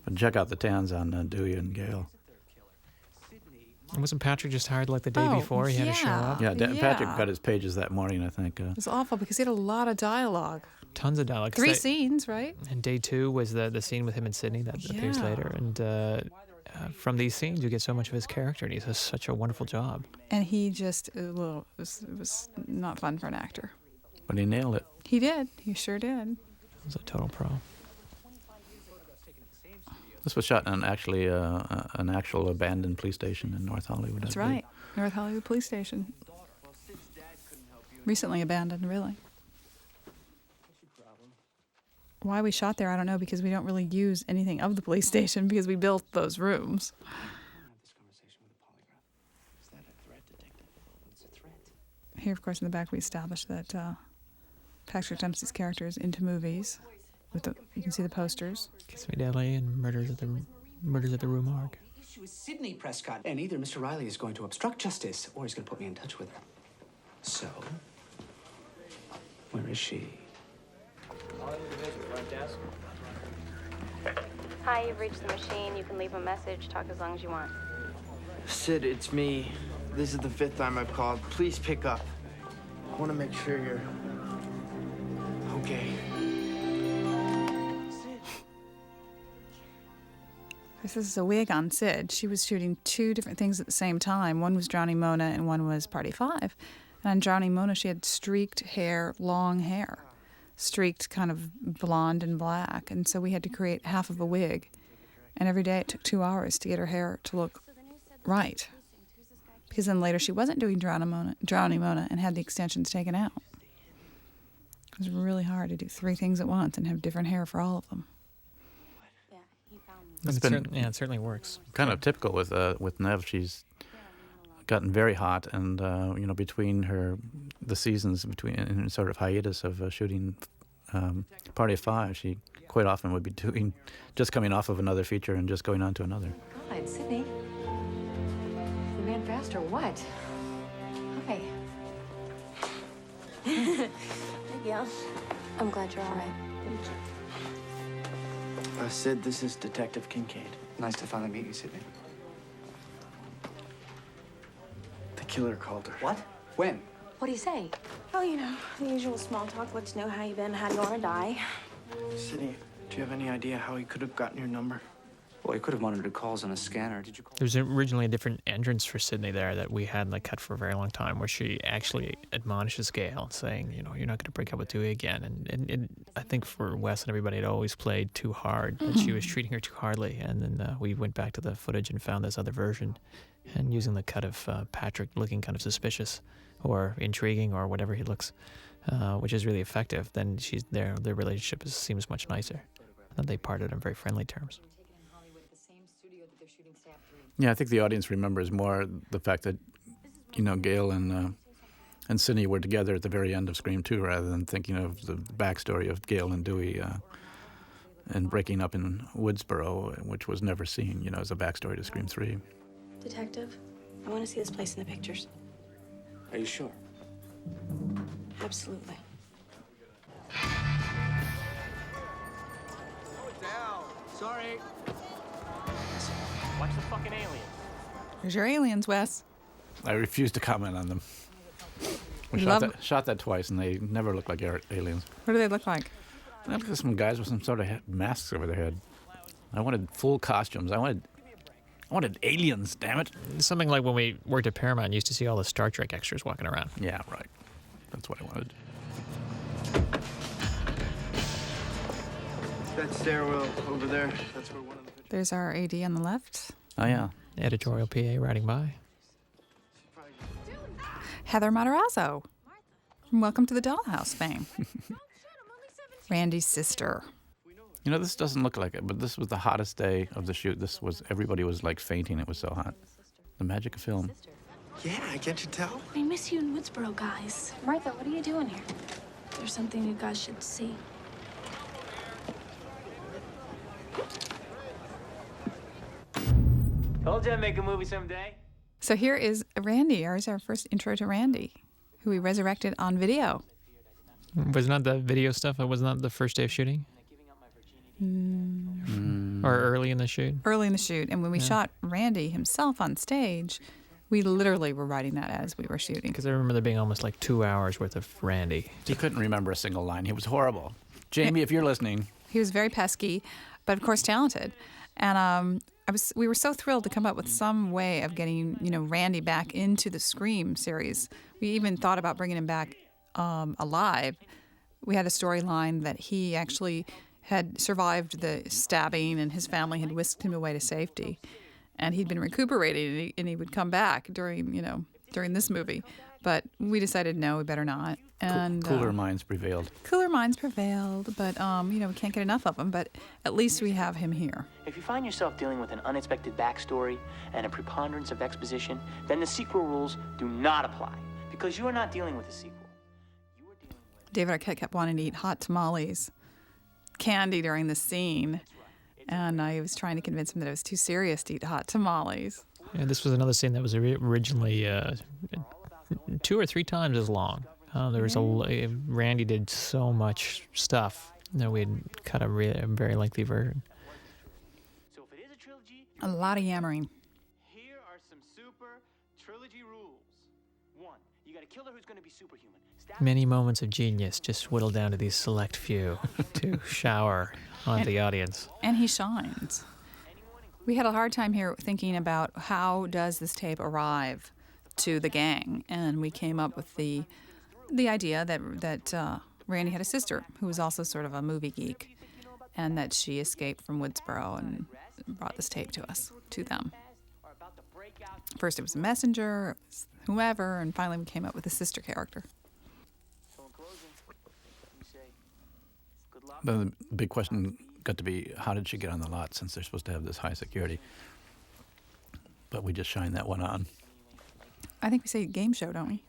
But check out the tans on Dewey and Gale. Wasn't Patrick just hired like the day before? He had to show up? Yeah, Patrick got his pages that morning, I think. It was awful because he had a lot of dialogue. Tons of dialogue. 3 scenes, right? And day 2 was the scene with him and Sydney that appears later. And from these scenes, you get so much of his character, and he does such a wonderful job. And he just, it was not fun for an actor. But he nailed it. He did. He sure did. He was a total pro. This was shot in actually an actual abandoned police station in North Hollywood. That's right. North Hollywood Police Station. Recently abandoned, really. Why we shot there, I don't know, because we don't really use anything of the police station because we built those rooms. Here, of course, in the back, we established that Patrick Dempsey's character is into movies. You can see the posters. Kiss Me Deadly and Murders at the Rue Morgue. The issue is Sidney Prescott, and either Mr. Riley is going to obstruct justice or he's going to put me in touch with her. So, where is she? Hi, you've reached the machine. You can leave a message, talk as long as you want. Sid, it's me. This is the 5th time I've called. Please pick up. I want to make sure you're okay. This is a wig on Sid. She was shooting 2 different things at the same time. One was Drowning Mona and one was Party 5. And on Drowning Mona, she had streaked hair, long hair. Streaked kind of blonde and black. And so we had to create half of a wig And every day it took 2 hours to get her hair to look right. Because then later she wasn't doing Drowning Mona and had the extensions taken out. It was really hard to do 3 things at once and have different hair for all of them. It certainly works. Kind of typical with Nev. She's gotten very hot, and between the seasons, in sort of hiatus of shooting Party of Five, she quite often would be just coming off of another feature and just going on to another. God, Sydney. You ran fast or what? Hi. Yeah, I'm glad you're all right. Sid, this is Detective Kincaid. Nice to finally meet you, Sydney. The killer called her. What? When? What'd he say? Oh, the usual small talk. Let to know how you been, how do you want to die. Sydney, do you have any idea how he could have gotten your number? Well, he could have monitored calls on a scanner. Did you call? There was originally a different entrance for Sydney there that we had cut for a very long time, where she actually admonishes Gail, saying, you're not going to break up with Dewey again. And I think for Wes and everybody, it always played too hard, that she was treating her too hardly. And then we went back to the footage and found this other version, and using the cut of Patrick looking kind of suspicious or intriguing or whatever he looks, which is really effective, then their relationship seems much nicer. And they parted on very friendly terms. Yeah, I think the audience remembers more the fact that, Gail and Sidney were together at the very end of Scream 2, rather than thinking of the backstory of Gail and Dewey and breaking up in Woodsboro, which was never seen, as a backstory to Scream 3. Detective, I want to see this place in the pictures. Are you sure? Absolutely. Sorry. Watch the fucking aliens. There's your aliens, Wes. I refuse to comment on them. We shot that twice, and they never look like aliens. What do they look like? They look like some guys with some sort of masks over their head. I wanted full costumes. I wanted aliens, damn it. Something like when we worked at Paramount and used to see all the Star Trek extras walking around. Yeah, right. That's what I wanted. That stairwell over there, that's where one of the... There's our AD on the left. Oh, yeah. Editorial PA riding by. Heather Matarazzo from Welcome to the Dollhouse fame. Randy's sister. This doesn't look like it, but this was the hottest day of the shoot. Everybody was fainting. It was so hot. The magic of film. Yeah, can't you tell? I miss you in Woodsboro, guys. Martha, what are you doing here? There's something you guys should see. Told you I'd make a movie someday. So here is Randy. Here's our first intro to Randy, who we resurrected on video. Was not the video stuff? It was not the first day of shooting? Or early in the shoot? Early in the shoot. And when we shot Randy himself on stage, we literally were writing that as we were shooting. Because I remember there being almost 2 hours worth of Randy. He couldn't remember a single line. He was horrible. Jamie, if you're listening. He was very pesky, but of course talented. And we were so thrilled to come up with some way of getting, Randy back into the Scream series. We even thought about bringing him back alive. We had a storyline that he actually had survived the stabbing and his family had whisked him away to safety. And he'd been recuperating and he would come back during this movie. But we decided, no, we better not. And cooler minds prevailed. Cooler minds prevailed, but, we can't get enough of them. But at least we have him here. If you find yourself dealing with an unexpected backstory and a preponderance of exposition, then the sequel rules do not apply, because you are not dealing with a sequel. David Arquette kept wanting to eat hot tamales, candy during the scene, and I was trying to convince him that it was too serious to eat hot tamales. Yeah, this was another scene that was originally 2 or 3 times as long. There was Randy did so much stuff that we had cut a very lengthy version. So if it is a trilogy, a lot of yammering. Here are some super trilogy rules. 1, you got a killer who's going to be superhuman. Many moments of genius just whittled down to these select few to shower on the audience. And he shines. We had a hard time here thinking about how does this tape arrive to the gang, and we came up with the idea that Randy had a sister who was also sort of a movie geek, and that she escaped from Woodsboro and brought this tape to them. First it was a messenger, it was whoever, and finally we came up with a sister character. The big question got to be, how did she get on the lot since they're supposed to have this high security? But we just shined that one on. I think we say game show, don't we?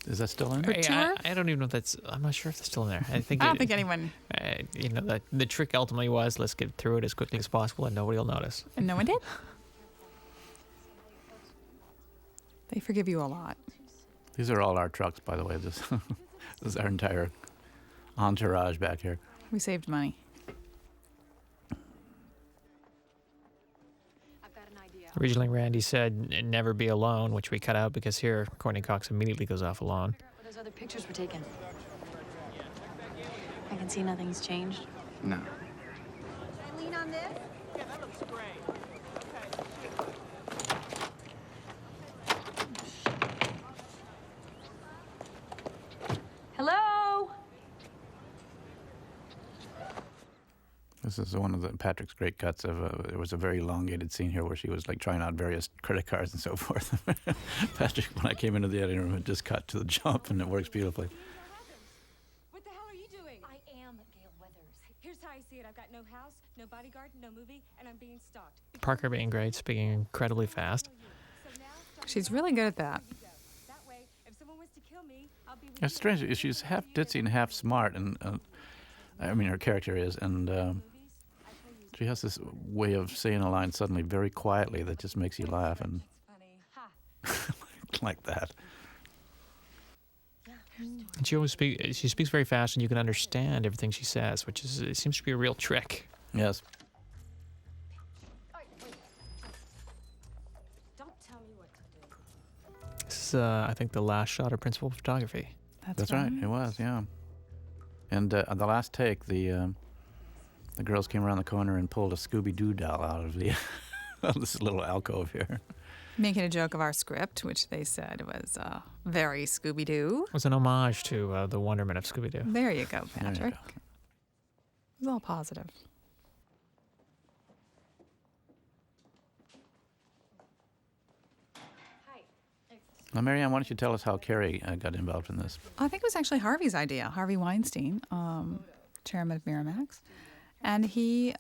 Is that still in there? I don't even know if that's. I'm not sure if that's still in there. I don't think anyone. The trick ultimately was, let's get through it as quickly as possible, and nobody will notice. And no one did. They forgive you a lot. These are all our trucks, by the way. This is our entire entourage back here. We saved money. Originally, Randy said never be alone, which we cut out because here Courtney Cox immediately goes off alone. Where those other pictures were taken. I can see nothing's changed. No. Can I lean on this? Yeah, that looks great. Hello? This is one of Patrick's great cuts of there was a very elongated scene here where she was like trying out various credit cards and so forth. Patrick, when I came into the editing room, it just cut to the jump, and it works beautifully. What the hell are you doing? I am Gail Weathers. Here's how I see it. I've got no house, no bodyguard, no movie, and I'm being stalked. Parker being great, speaking incredibly fast. She's really good at that. That way, if someone was to kill me, I'll be with It's strange. She's half ditzy and half smart, and I mean her character is, and she has this way of saying a line suddenly very quietly that just makes you laugh, and like that. And she speaks very fast, and you can understand everything she says, which is, it seems to be a real trick. Yes. Don't tell me what to do. This is, I think, the last shot of principal photography. That's right. It was, yeah. And the last take, the girls came around the corner and pulled a Scooby-Doo doll out of the of this little alcove here. Making a joke of our script, which they said was very Scooby-Doo. It was an homage to the wonderment of Scooby-Doo. There you go, Patrick. There you go. It was all positive. Now, Marianne, why don't you tell us how Carrie got involved in this? I think it was actually Harvey's idea. Harvey Weinstein, chairman of Miramax. And he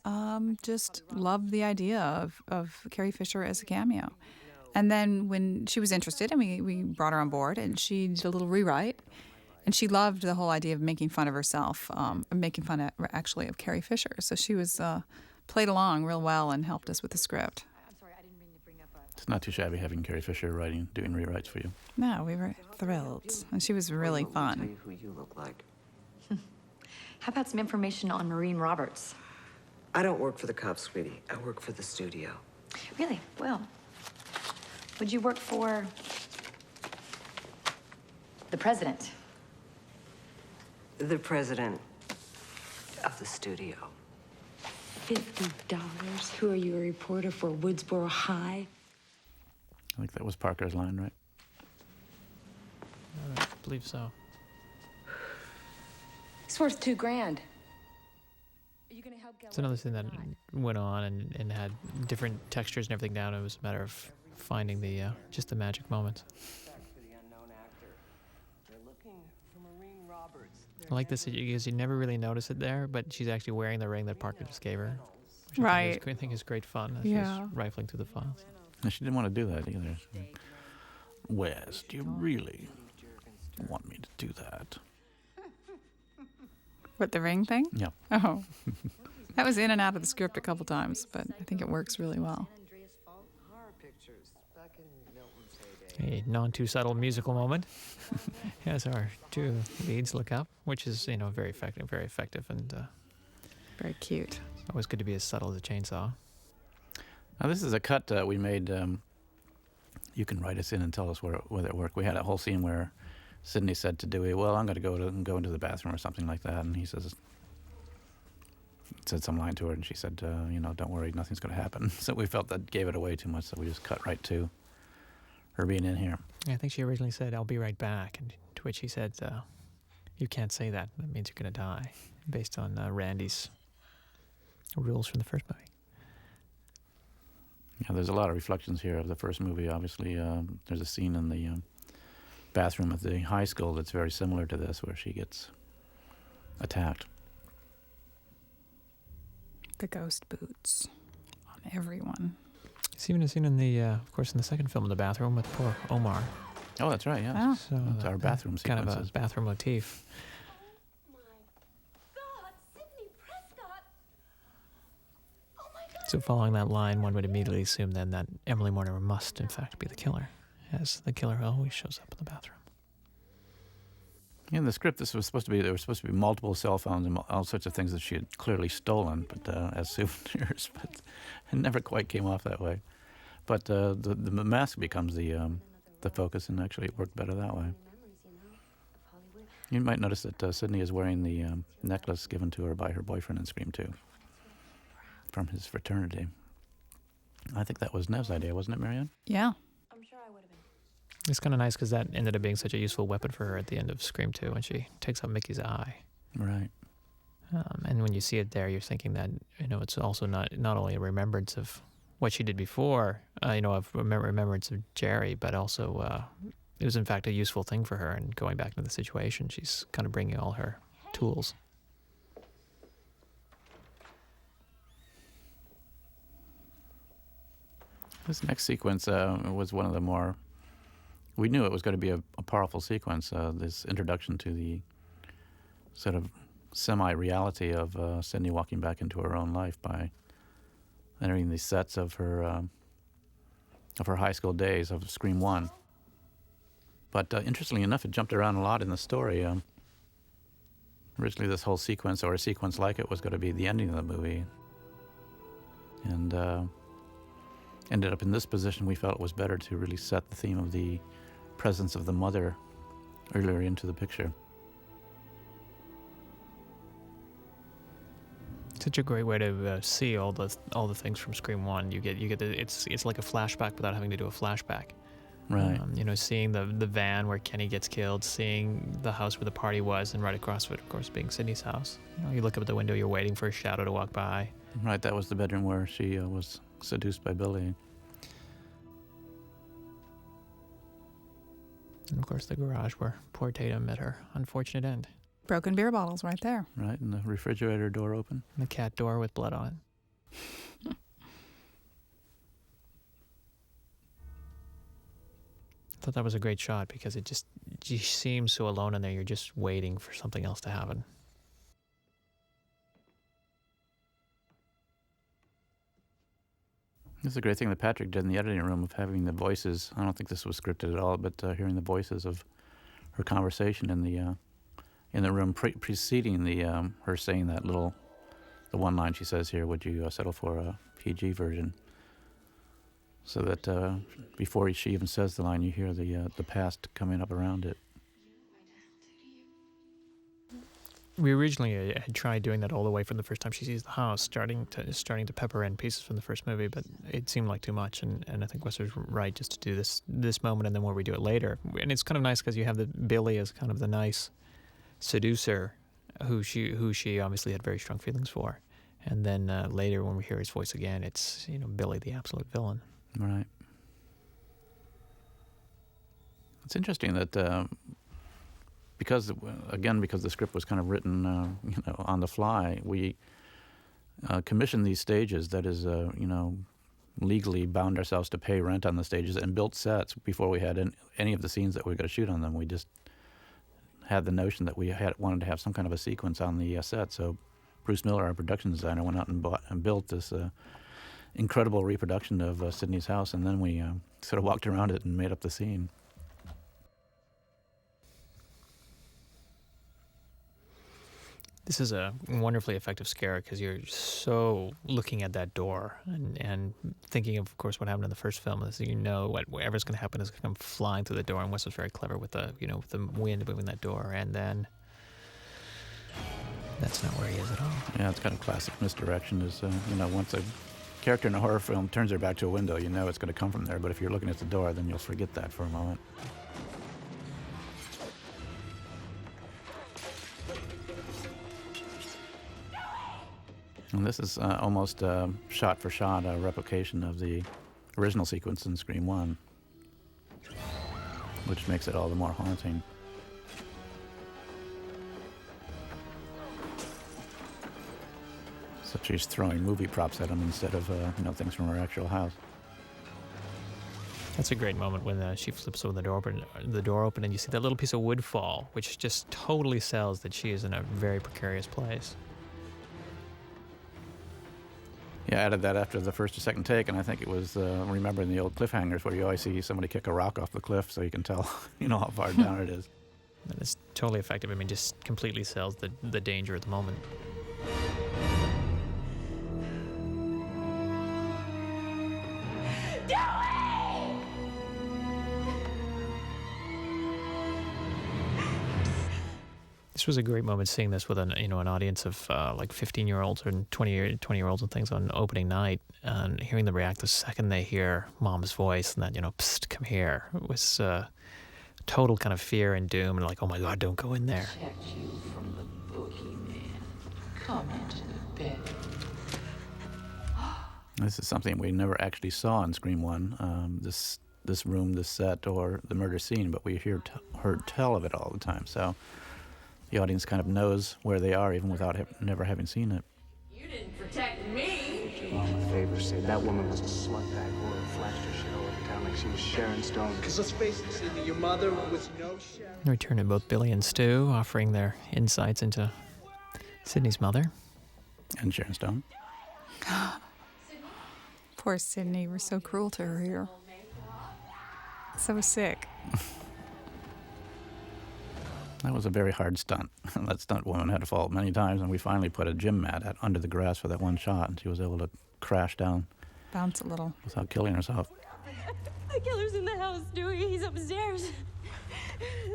just loved the idea of Carrie Fisher as a cameo. And then when she was interested, and we brought her on board, and she did a little rewrite. And she loved the whole idea of making fun of herself, making fun, actually, of Carrie Fisher. So she was played along real well and helped us with the script. It's not too shabby having Carrie Fisher doing rewrites for you. No, we were thrilled. And she was really fun. Tell you who you look like. How about some information on Maureen Roberts? I don't work for the cops, sweetie. I work for the studio. Really? Well, would you work for the president? The president of the studio. $50? Who are you, a reporter for Woodsboro High? I think that was Parker's line, right? I believe so. It's worth $2,000. It's another thing that went on and had different textures and everything down. It was a matter of finding the just the magic moments. I like this because you never really notice it there, but she's actually wearing the ring that Parker just gave her. Which Right. I think is great fun as Yeah. she's rifling through the files. And she didn't want to do that either. Wes, do you really want me to do that? What, the ring thing? Yeah. Oh. That was in and out of the script a couple times, but I think it works really well. A non-too-subtle musical moment as our two leads look up, which is, very effective, and very cute. Always good to be as subtle as a chainsaw. Now, this is a cut we made. You can write us in and tell us whether it worked. We had a whole scene where Sidney said to Dewey, "Well, I'm going to go into the bathroom," or something like that, and he said some line to her, and she said, "Don't worry, nothing's going to happen." So we felt that gave it away too much, so we just cut right to her being in here. I think she originally said, "I'll be right back," and to which he said, you can't say that. That means you're going to die, based on Randy's rules from the first movie. Yeah, there's a lot of reflections here of the first movie. Obviously, there's a scene in the bathroom at the high school that's very similar to this, where she gets attacked. The ghost boots on everyone. It's even a scene in the, of course, in the second film in the bathroom with poor Omar. Oh, that's right, yeah. Oh. So That's our bathroom kind sequences. of a bathroom motif. So following that line, one would immediately assume then that Emily Mortimer must, in fact, be the killer, as the killer always shows up in the bathroom. In the script, there were supposed to be multiple cell phones and all sorts of things that she had clearly stolen, but as souvenirs. But it never quite came off that way. But the mask becomes the focus, and actually it worked better that way. You might notice that Sidney is wearing the necklace given to her by her boyfriend in Scream 2 from his fraternity. I think that was Nev's idea, wasn't it, Marianne? Yeah. It's kind of nice because that ended up being such a useful weapon for her at the end of Scream 2 when she takes out Mickey's eye. Right. And when you see it there, you're thinking that, it's also not only a remembrance of what she did before, of remembrance of Jerry, but also it was in fact a useful thing for her. And going back into the situation, she's kind of bringing all her tools. This next sequence was one of the more... We knew it was going to be a powerful sequence, this introduction to the sort of semi-reality of Sidney walking back into her own life by entering the sets of her high school days of Scream 1. But interestingly enough, it jumped around a lot in the story. Originally, this whole sequence, or a sequence like it, was going to be the ending of the movie. And ended up in this position. We felt it was better to really set the theme of the presence of the mother earlier into the picture. Such a great way to see all the things from Scream 1. You get it's like a flashback without having to do a flashback. Right. Seeing the van where Kenny gets killed, seeing the house where the party was, and right across it, of course, being Sidney's house. You look up at the window, you're waiting for a shadow to walk by. Right, that was the bedroom where she was seduced by Billy. And of course, the garage where poor Tatum met her unfortunate end. Broken beer bottles right there. Right, and the refrigerator door open. And the cat door with blood on it. I thought that was a great shot because you seem so alone in there. You're just waiting for something else to happen. This is a great thing that Patrick did in the editing room of having the voices. I don't think this was scripted at all, but hearing the voices of her conversation in the room preceding her saying the one line she says here, "Would you settle for a PG version?" So that before she even says the line, you hear the past coming up around it. We originally had tried doing that all the way from the first time she sees the house, starting to pepper in pieces from the first movie, but it seemed like too much, and I think Wes was right just to do this moment and then we'll redo it later. And it's kind of nice because you have the Billy as kind of the nice seducer who she obviously had very strong feelings for, and then later when we hear his voice again, it's Billy the absolute villain. Right. It's interesting that. Because the script was kind of written, on the fly, we commissioned these stages. That is, legally bound ourselves to pay rent on the stages and built sets before we had any of the scenes that we were going to shoot on them. We just had the notion that we wanted to have some kind of a sequence on the set. So Bruce Miller, our production designer, went out and built this incredible reproduction of Sidney's house, and then we sort of walked around it and made up the scene. This is a wonderfully effective scare because you're so looking at that door and thinking of course, what happened in the first film is whatever's going to happen is going to come flying through the door. And Wes was very clever with the wind moving that door, and then that's not where he is at all. Yeah, it's kind of classic misdirection. Is once a character in a horror film turns their back to a window, it's going to come from there. But if you're looking at the door, then you'll forget that for a moment. And this is almost shot for shot a replication of the original sequence in Scream 1, which makes it all the more haunting. So she's throwing movie props at him instead of things from her actual house. That's a great moment when she flips the door open, and you see that little piece of wood fall, which just totally sells that she is in a very precarious place. Yeah, I added that after the first or second take, and I think it was remembering the old cliffhangers where you always see somebody kick a rock off the cliff, so you can tell, how far down it is. And it's totally effective. I mean, just completely sells the danger at the moment. This was a great moment seeing this with an audience of like 15-year-olds and 20-year-olds and things on opening night, and hearing them react the second they hear Mom's voice and that psst, come here. It was total kind of fear and doom and like, oh my God, don't go in there. Protect you from the boogeyman. Come into bed. This is something we never actually saw in Scream 1, this room, this set, or the murder scene, but we heard tell of it all the time. So the audience kind of knows where they are, even without never having seen it. You didn't protect me. All my favors say that woman was a slutbag whore who flashed her shit all over town like she was Sharon Stone. Because let's face it, Sidney, your mother was no Sharon. Return to both Billy and Stu, offering their insights into Sidney's mother. And Sharon Stone. Poor Sidney, we're so cruel to her here. So sick. That was a very hard stunt. That stunt woman had to fall many times, and we finally put a gym mat under the grass for that one shot, and she was able to crash down. Bounce a little. Without killing herself. The killer's in the house, Dewey. He's upstairs.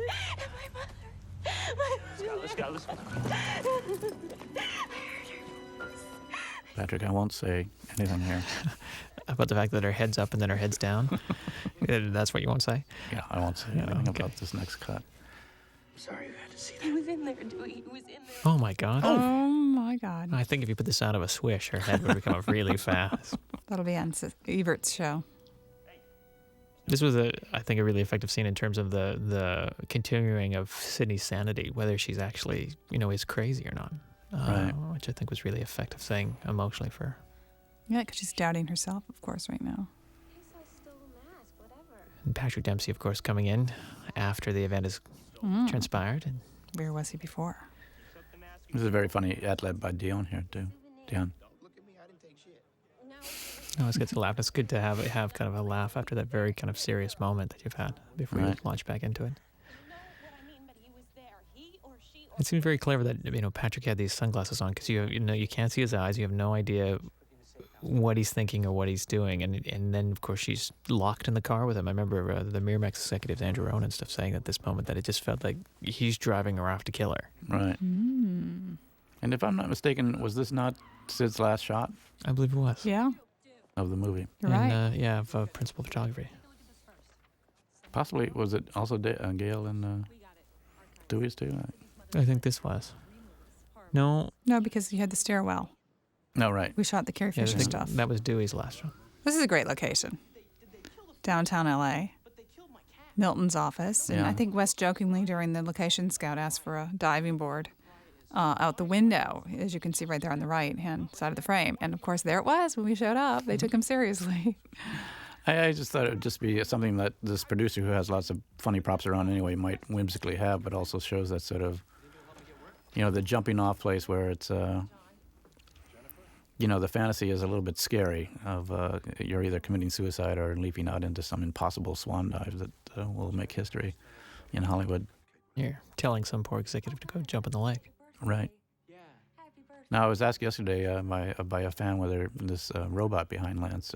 My mother. Let's go. Patrick, I won't say anything here. About the fact that her head's up and then her head's down? That's what you won't say? Yeah, I won't say anything about this next cut. Sorry you had to see that. He was in there, Dewey. He was in there. Oh my God. Oh my God. I think if you put the sound of a swish, her head would become up really fast. That'll be on Evert's show. This was, I think, a really effective scene in terms of the continuing of Sidney's sanity, whether she's actually, is crazy or not. Right. Which I think was really effective thing emotionally for her. Yeah, because she's doubting herself, of course, right now. And Patrick Dempsey, of course, coming in after the event has transpired. And where was he before? This is a very funny ad-lib by Dion here, too. Dion. No, it's good to laugh. It's good to have kind of a laugh after that very kind of serious moment that you've had before you launch back into it. It seems very clever that Patrick had these sunglasses on because you can't see his eyes. You have no idea what he's thinking or what he's doing, and then of course she's locked in the car with him. I remember the Miramax executives, Andrew Rowan and stuff, saying at this moment that it just felt like he's driving her off to kill her. Right. And if I'm not mistaken, was this not Sid's last shot? I believe it was. Yeah. Of the movie. You're right. Of principal photography. Possibly, was it also Gail and Dewey's too? I think this was. No. No, because you had the stairwell. No, right. We shot the Carrie Fisher stuff. That was Dewey's last one. This is a great location. Downtown LA. Milton's office. And I think Wes jokingly during the location scout asked for a diving board out the window, as you can see right there on the right-hand side of the frame. And, of course, there it was when we showed up. They took him seriously. I just thought it would just be something that this producer who has lots of funny props around anyway might whimsically have, but also shows that sort of, the jumping off place where it's, the fantasy is a little bit scary of you're either committing suicide or leaping out into some impossible swan dive that will make history in Hollywood. You're telling some poor executive to go jump in the lake. Right. Now, I was asked yesterday by a fan whether this robot behind Lance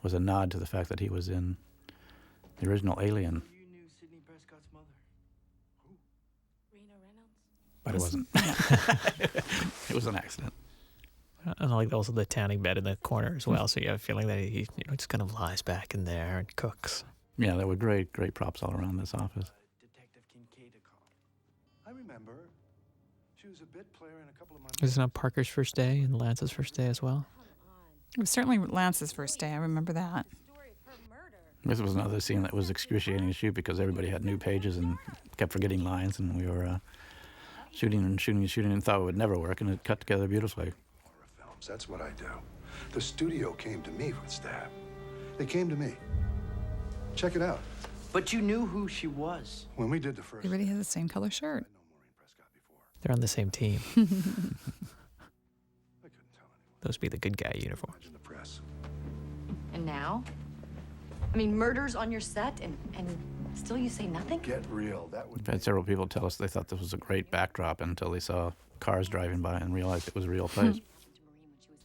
was a nod to the fact that he was in the original Alien. You knew Sidney Prescott's mother. Who? Rena Reynolds. But it wasn't. It was an accident. And I like also the tanning bed in the corner as well, so you have a feeling that he just kind of lies back in there and cooks. Yeah, there were great props all around this office. Detective Kincaid to call. I remember. She choose a bit player in a couple of months. Was it not Parker's first day and Lance's first day as well? It was certainly Lance's first day. I remember that. This was another scene that was excruciating to shoot because everybody had new pages and kept forgetting lines, and we were shooting and thought it would never work, and it cut together beautifully. Films, that's what I do. The studio came to me with Stab. They came to me. Check it out. But you knew who she was. When we did the first... Everybody has the same color shirt. They're on the same team. Those be the good guy uniforms. And now? I mean, murders on your set, and still you say nothing? Get real. That would... We've had several people tell us they thought this was a great backdrop until they saw cars driving by and realized it was a real place.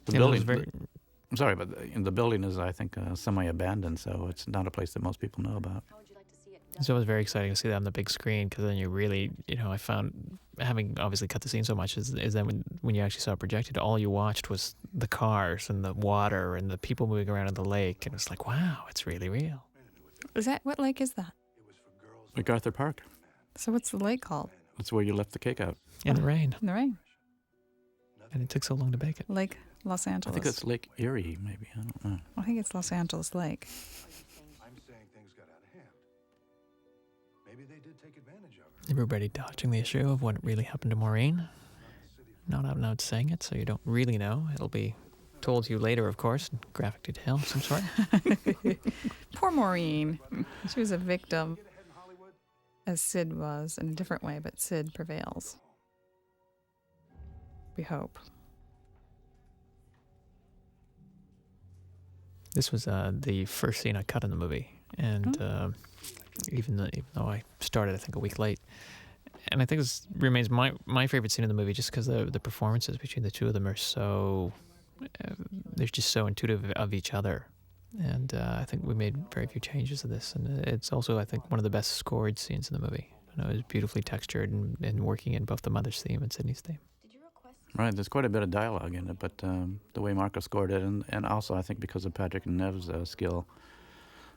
The building... I'm sorry, but the building is, I think, semi-abandoned, so it's not a place that most people know about. So it was very exciting to see that on the big screen, because then you really, I found, having obviously cut the scene so much, is that when you actually saw it projected, all you watched was the cars and the water and the people moving around in the lake, and it's like, wow, it's really real. What lake is that? MacArthur Park. So what's the lake called? That's where you left the cake out. In the rain. In the rain. And it took so long to bake it. Lake Los Angeles. I think it's Lake Erie, maybe. I don't know. I think it's Los Angeles Lake. I'm saying things got out of hand. Maybe they did take advantage of it. Everybody dodging the issue of what really happened to Maureen. Not out and out saying it, so you don't really know. It'll be told to you later, of course, in graphic detail of some sort. Poor Maureen. She was a victim, as Sid was, in a different way, but Sid prevails. We hope. This was the first scene I cut in the movie, and even though I started, I think, a week late. And I think this remains my favorite scene in the movie, just because the performances between the two of them are so... they're just so intuitive of each other. And I think we made very few changes to this. And it's also, I think, one of the best scored scenes in the movie. It was beautifully textured and working in both the mother's theme and Sydney's theme. Right, there's quite a bit of dialogue in it, but the way Marco scored it, and also I think because of Patrick and Nev's skill,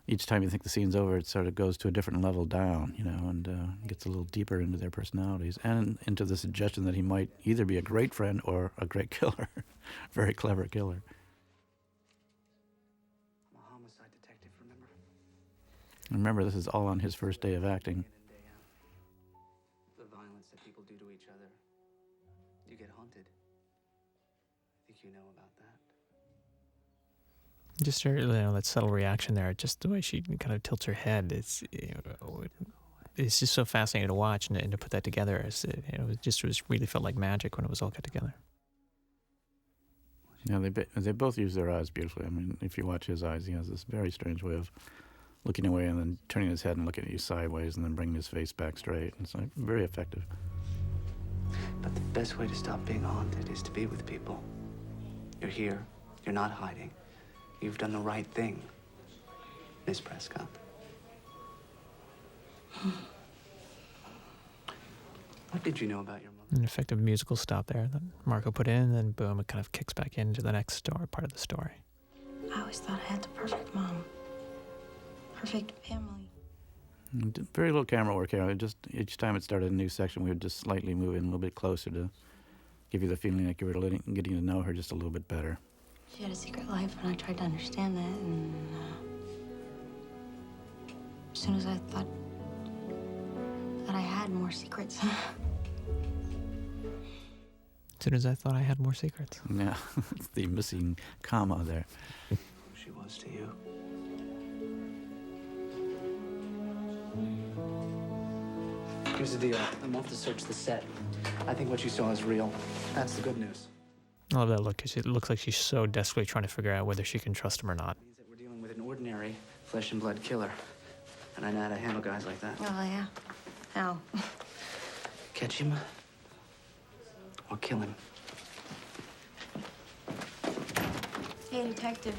each time you think the scene's over, it sort of goes to a different level down, and gets a little deeper into their personalities, and into the suggestion that he might either be a great friend or a great killer, very clever killer. I'm a homicide detective, remember? Remember, this is all on his first day of acting. The violence that people do to each other. You get haunted. I think you know about that. Just that subtle reaction there, just the way she kind of tilts her head. It's just so fascinating to watch and to put that together. It really felt like magic when it was all cut together. Yeah, they both use their eyes beautifully. I mean, if you watch his eyes, he has this very strange way of looking away and then turning his head and looking at you sideways and then bringing his face back straight. It's like very effective. But the best way to stop being haunted is to be with people. You're here. You're not hiding. You've done the right thing, Miss Prescott. What did you know about your mother? An effective musical stop there that Marco put in, and then boom, it kind of kicks back into the next part of the story. I always thought I had the perfect mom. Perfect family. Very little camera work here. Just each time it started a new section, we would just slightly move in a little bit closer to give you the feeling like you were getting to know her just a little bit better. She had a secret life, and I tried to understand that, and as soon as I thought that I had more secrets. As soon as I thought I had more secrets. Yeah, it's the missing comma there. She was to you. Here's the deal. I'm off to search the set. I think what you saw is real. That's the good news. I love that look, because it looks like she's so desperately trying to figure out whether she can trust him or not. It means that we're dealing with an ordinary flesh and blood killer. And I know how to handle guys like that. Oh, yeah? How? Catch him or kill him. Hey, detective.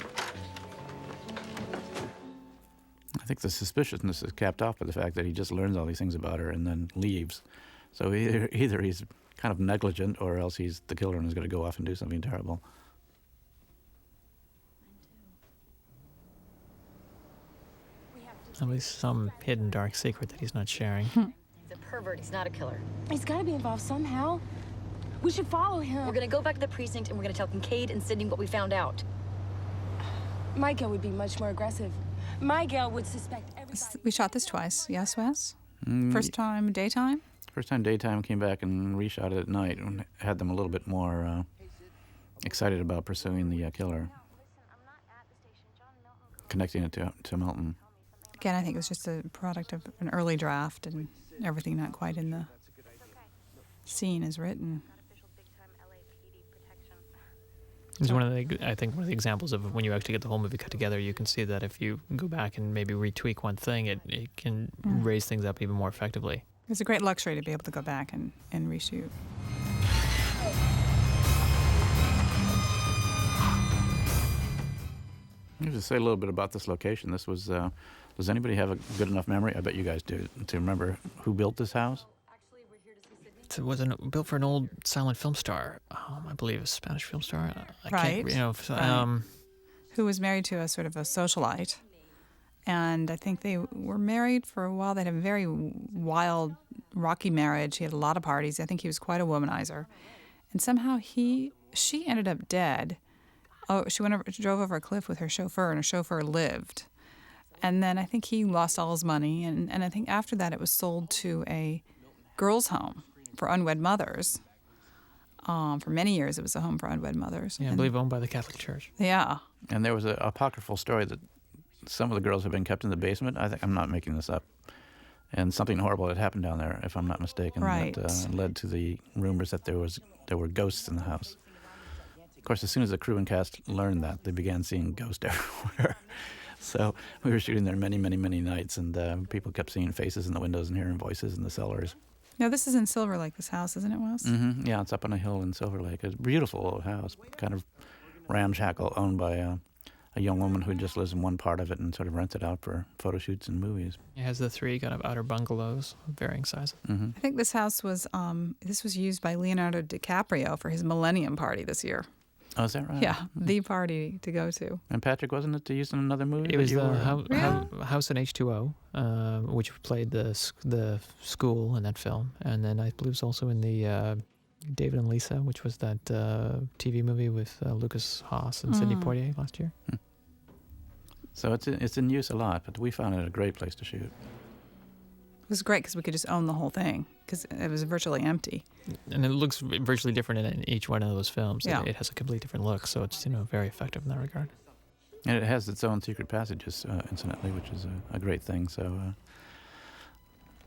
I think the suspiciousness is capped off by the fact that he just learns all these things about her and then leaves. So either he's kind of negligent, or else he's the killer and is going to go off and do something terrible. At least some hidden dark secret that he's not sharing. He's a pervert. He's not a killer. He's got to be involved somehow. We should follow him. We're gonna go back to the precinct and we're gonna tell Kincaid and Sydney what we found out. Miguel would be much more aggressive. Miguel would suspect everybody. We shot this twice. Yes, Wes? Mm, First time daytime? First time daytime, came back and reshot it at night and had them a little bit more excited about pursuing the killer. Connecting it to Milton. Again, I think it was just a product of an early draft and everything not quite in the scene as written. It's one of the, I think, one of the examples of when you actually get the whole movie cut together, you can see that if you go back and maybe retweak one thing, it can raise things up even more effectively. It's a great luxury to be able to go back and reshoot. Let me just say a little bit about this location. This was, does anybody have a good enough memory? I bet you guys do, to remember who built this house? It was built for an old silent film star. I believe a Spanish film star. I Right. can't, you know, Right. Who was married to a sort of a socialite. And I think they were married for a while. They had a very wild, rocky marriage. He had a lot of parties. I think he was quite a womanizer. And somehow she ended up dead. Oh, she drove over a cliff with her chauffeur, and her chauffeur lived. And then I think he lost all his money. And I think after that it was sold to a girls' home for unwed mothers. For many years it was a home for unwed mothers. Yeah, I believe owned by the Catholic Church. Yeah. And there was an apocryphal story that some of the girls had been kept in the basement. I think I'm not making this up. And something horrible had happened down there, if I'm not mistaken. Right. That led to the rumors that there were ghosts in the house. Of course, as soon as the crew and cast learned that, they began seeing ghosts everywhere. So we were shooting there many, many, many nights, and people kept seeing faces in the windows and hearing voices in the cellars. Now, this is in Silver Lake, this house, isn't it, Wes? Mm-hmm. Yeah, it's up on a hill in Silver Lake. It's a beautiful old house, kind of ramshackle, owned by a young woman who just lives in one part of it and sort of rents it out for photo shoots and movies. It has the three kind of outer bungalows of varying sizes. Mm-hmm. I think this house was used by Leonardo DiCaprio for his Millennium Party this year. Oh, is that right? Yeah, the party to go to. And Patrick, wasn't it used in another movie? It was the were... House in H2O, which played the school in that film, and then I believe it was also in the David and Lisa, which was that TV movie with Lucas Haas and Sidney Poitier last year. So it's in use a lot, but we found it a great place to shoot. It was great because we could just own the whole thing because it was virtually empty. And it looks virtually different in each one of those films. Yeah. It has a completely different look, so it's very effective in that regard. And it has its own secret passages, incidentally, which is a great thing. So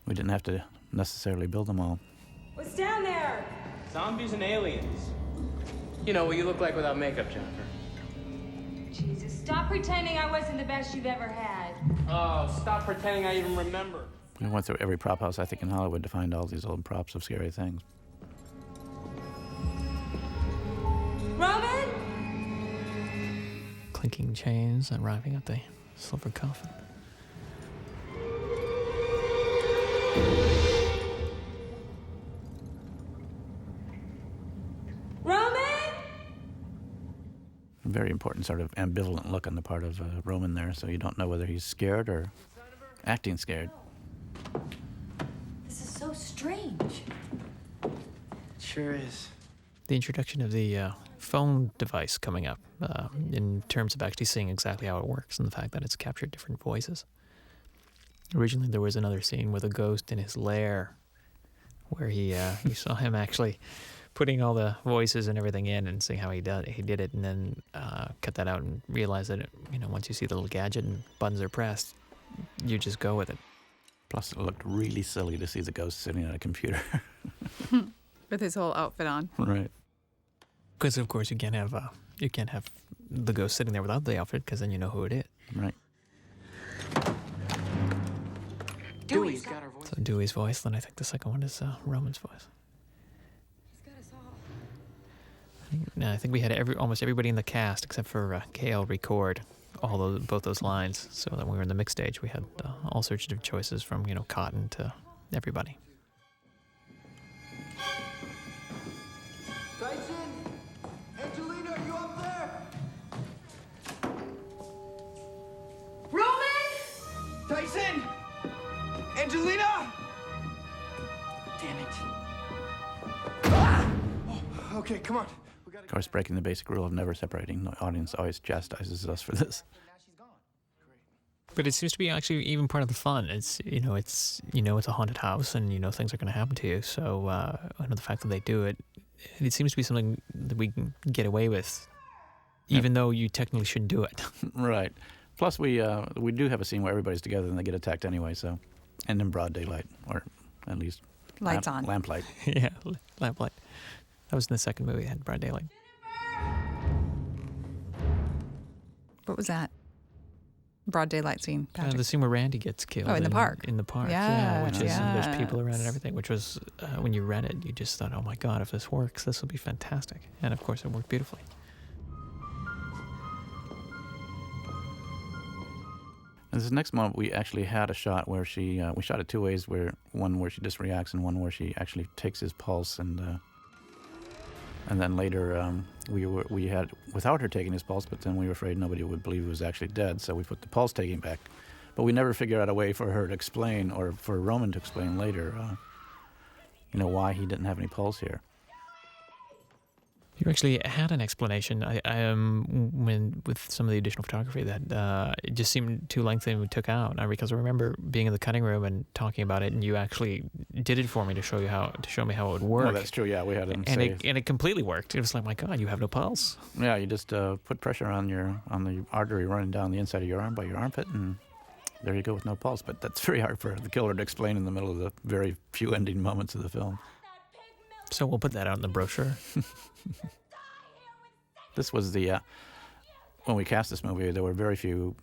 we didn't have to necessarily build them all. What's down there? Zombies and aliens. You know what you look like without makeup, Jennifer. Jesus, stop pretending I wasn't the best you've ever had. Oh, stop pretending I even remember. We went through every prop house, I think, in Hollywood to find all these old props of scary things. Roman? Clinking chains arriving at the silver coffin. Roman? A very important sort of ambivalent look on the part of Roman there, so you don't know whether he's scared or acting scared. This is so strange. It sure is. The introduction of the phone device coming up in terms of actually seeing exactly how it works and the fact that it's captured different voices. Originally, there was another scene with a ghost in his lair where you saw him actually putting all the voices and everything in and seeing how he did it, and then cut that out and realize that once you see the little gadget and buttons are pressed, you just go with it. Plus, it looked really silly to see the ghost sitting at a computer. With his whole outfit on. Right. Because of course you can't have the ghost sitting there without the outfit, because then you know who it is. Right. Dewey's got her voice. So Dewey's voice. Then I think the second one is Roman's voice. I think we had almost everybody in the cast except for Kale record both those lines. So that when we were in the mix stage, we had all sorts of choices from Cotton to everybody. Tyson? Angelina, are you up there? Roman? Tyson? Angelina? Damn it. Ah! Oh. Okay, come on. Of course, breaking the basic rule of never separating. The audience always chastises us for this. But it seems to be actually even part of the fun. It's it's a haunted house, and things are going to happen to you. So the fact that they do it, it seems to be something that we can get away with, even though you technically shouldn't do it. Right. Plus, we do have a scene where everybody's together and they get attacked anyway. So, and in broad daylight, or at least lights on, lamplight. Yeah, lamplight. That was in the second movie. It had broad daylight. What was that? Broad daylight scene. The scene where Randy gets killed. Oh, in the park. In the park, yeah. Which is there's people around and everything. Which was when you read it, you just thought, oh my God, if this works, this will be fantastic. And of course, it worked beautifully. And this next moment, we actually had a shot where we shot it two ways, one where she just reacts and one where she actually takes his pulse, and then later we had without her taking his pulse, but then we were afraid nobody would believe he was actually dead, so we put the pulse taking back. But we never figured out a way for her to explain, or for Roman to explain later, why he didn't have any pulse here. You actually had an explanation. When with some of the additional photography that it just seemed too lengthy and we took out. Because I remember being in the cutting room and talking about it, and you actually did it for me to show me how it would work. Well, that's true. Yeah, we had him and it completely worked. It was like, my God, you have no pulse. Yeah, you just put pressure on the artery running down the inside of your arm by your armpit, and there you go with no pulse. But that's very hard for the killer to explain in the middle of the very few ending moments of the film. So we'll put that out in the brochure. This was when we cast this movie, there were very few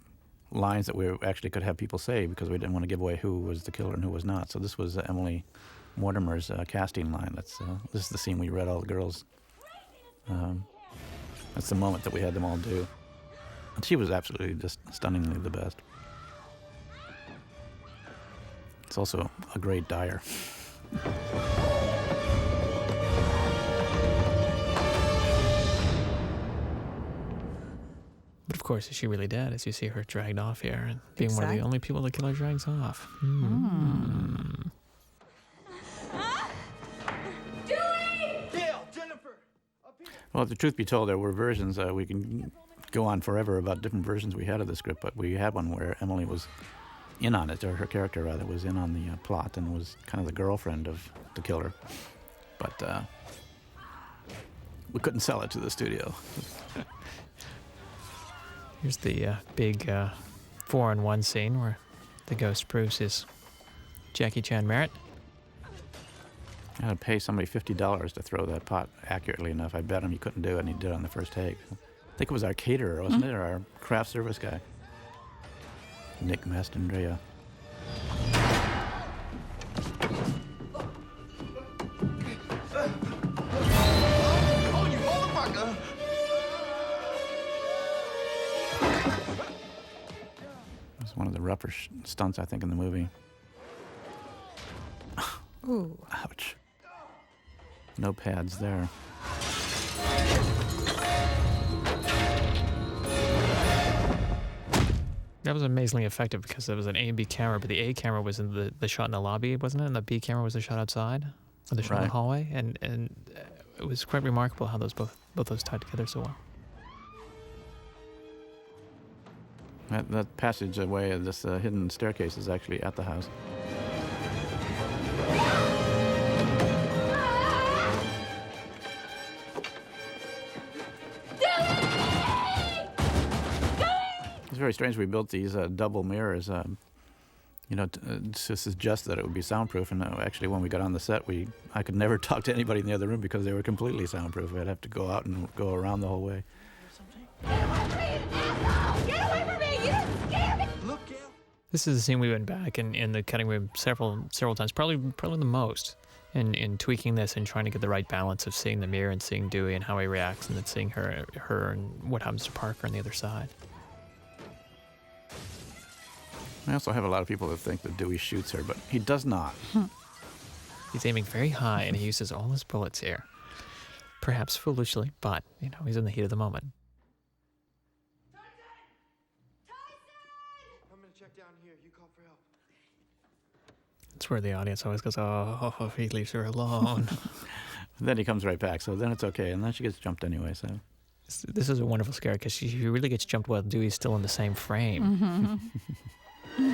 lines that we actually could have people say because we didn't want to give away who was the killer and who was not. So this was Emily Mortimer's casting line. This is the scene we read all the girls. That's the moment that we had them all do. And she was absolutely just stunningly the best. It's also a great dyer. But of course, is she really dead? As you see her dragged off here, and being one of the only people the killer drags off. Well, the truth be told, there were versions. We can go on forever about different versions we had of the script, but we had one where Emily was in on it, or her character rather was in on the plot and was kind of the girlfriend of the killer. But we couldn't sell it to the studio. Here's the big 4-on-1 scene where the ghost proves his Jackie Chan merit. I had to pay somebody $50 to throw that pot accurately enough. I bet him he couldn't do it, and he did it on the first take. I think it was our caterer, wasn't it, or our craft service guy, Nick Mastandrea. One of the rougher stunts, I think, in the movie. Ooh. Ouch. No pads there. That was amazingly effective because there was an A and B camera, but the A camera was in the shot in the lobby, wasn't it? And the B camera was the shot outside, or the shot in the hallway, and it was quite remarkable how both those tied together so well. That passageway of this hidden staircase is actually at the house. It's very strange. We built these double mirrors, to suggest that it would be soundproof. And actually, when we got on the set, I could never talk to anybody in the other room because they were completely soundproof. I'd have to go out and go around the whole way. This is a scene we went back in the cutting room several times, probably the most, in tweaking this and trying to get the right balance of seeing the mirror and seeing Dewey and how he reacts, and then seeing her and what happens to Parker on the other side. I also have a lot of people that think that Dewey shoots her, but he does not. He's aiming very high, and he uses all his bullets here. Perhaps foolishly, but he's in the heat of the moment. It's where the audience always goes, oh, if he leaves her alone. And then he comes right back, so then it's okay. And then she gets jumped anyway, so. This is a wonderful scare because she really gets jumped while Dewey's still in the same frame. Mm-hmm.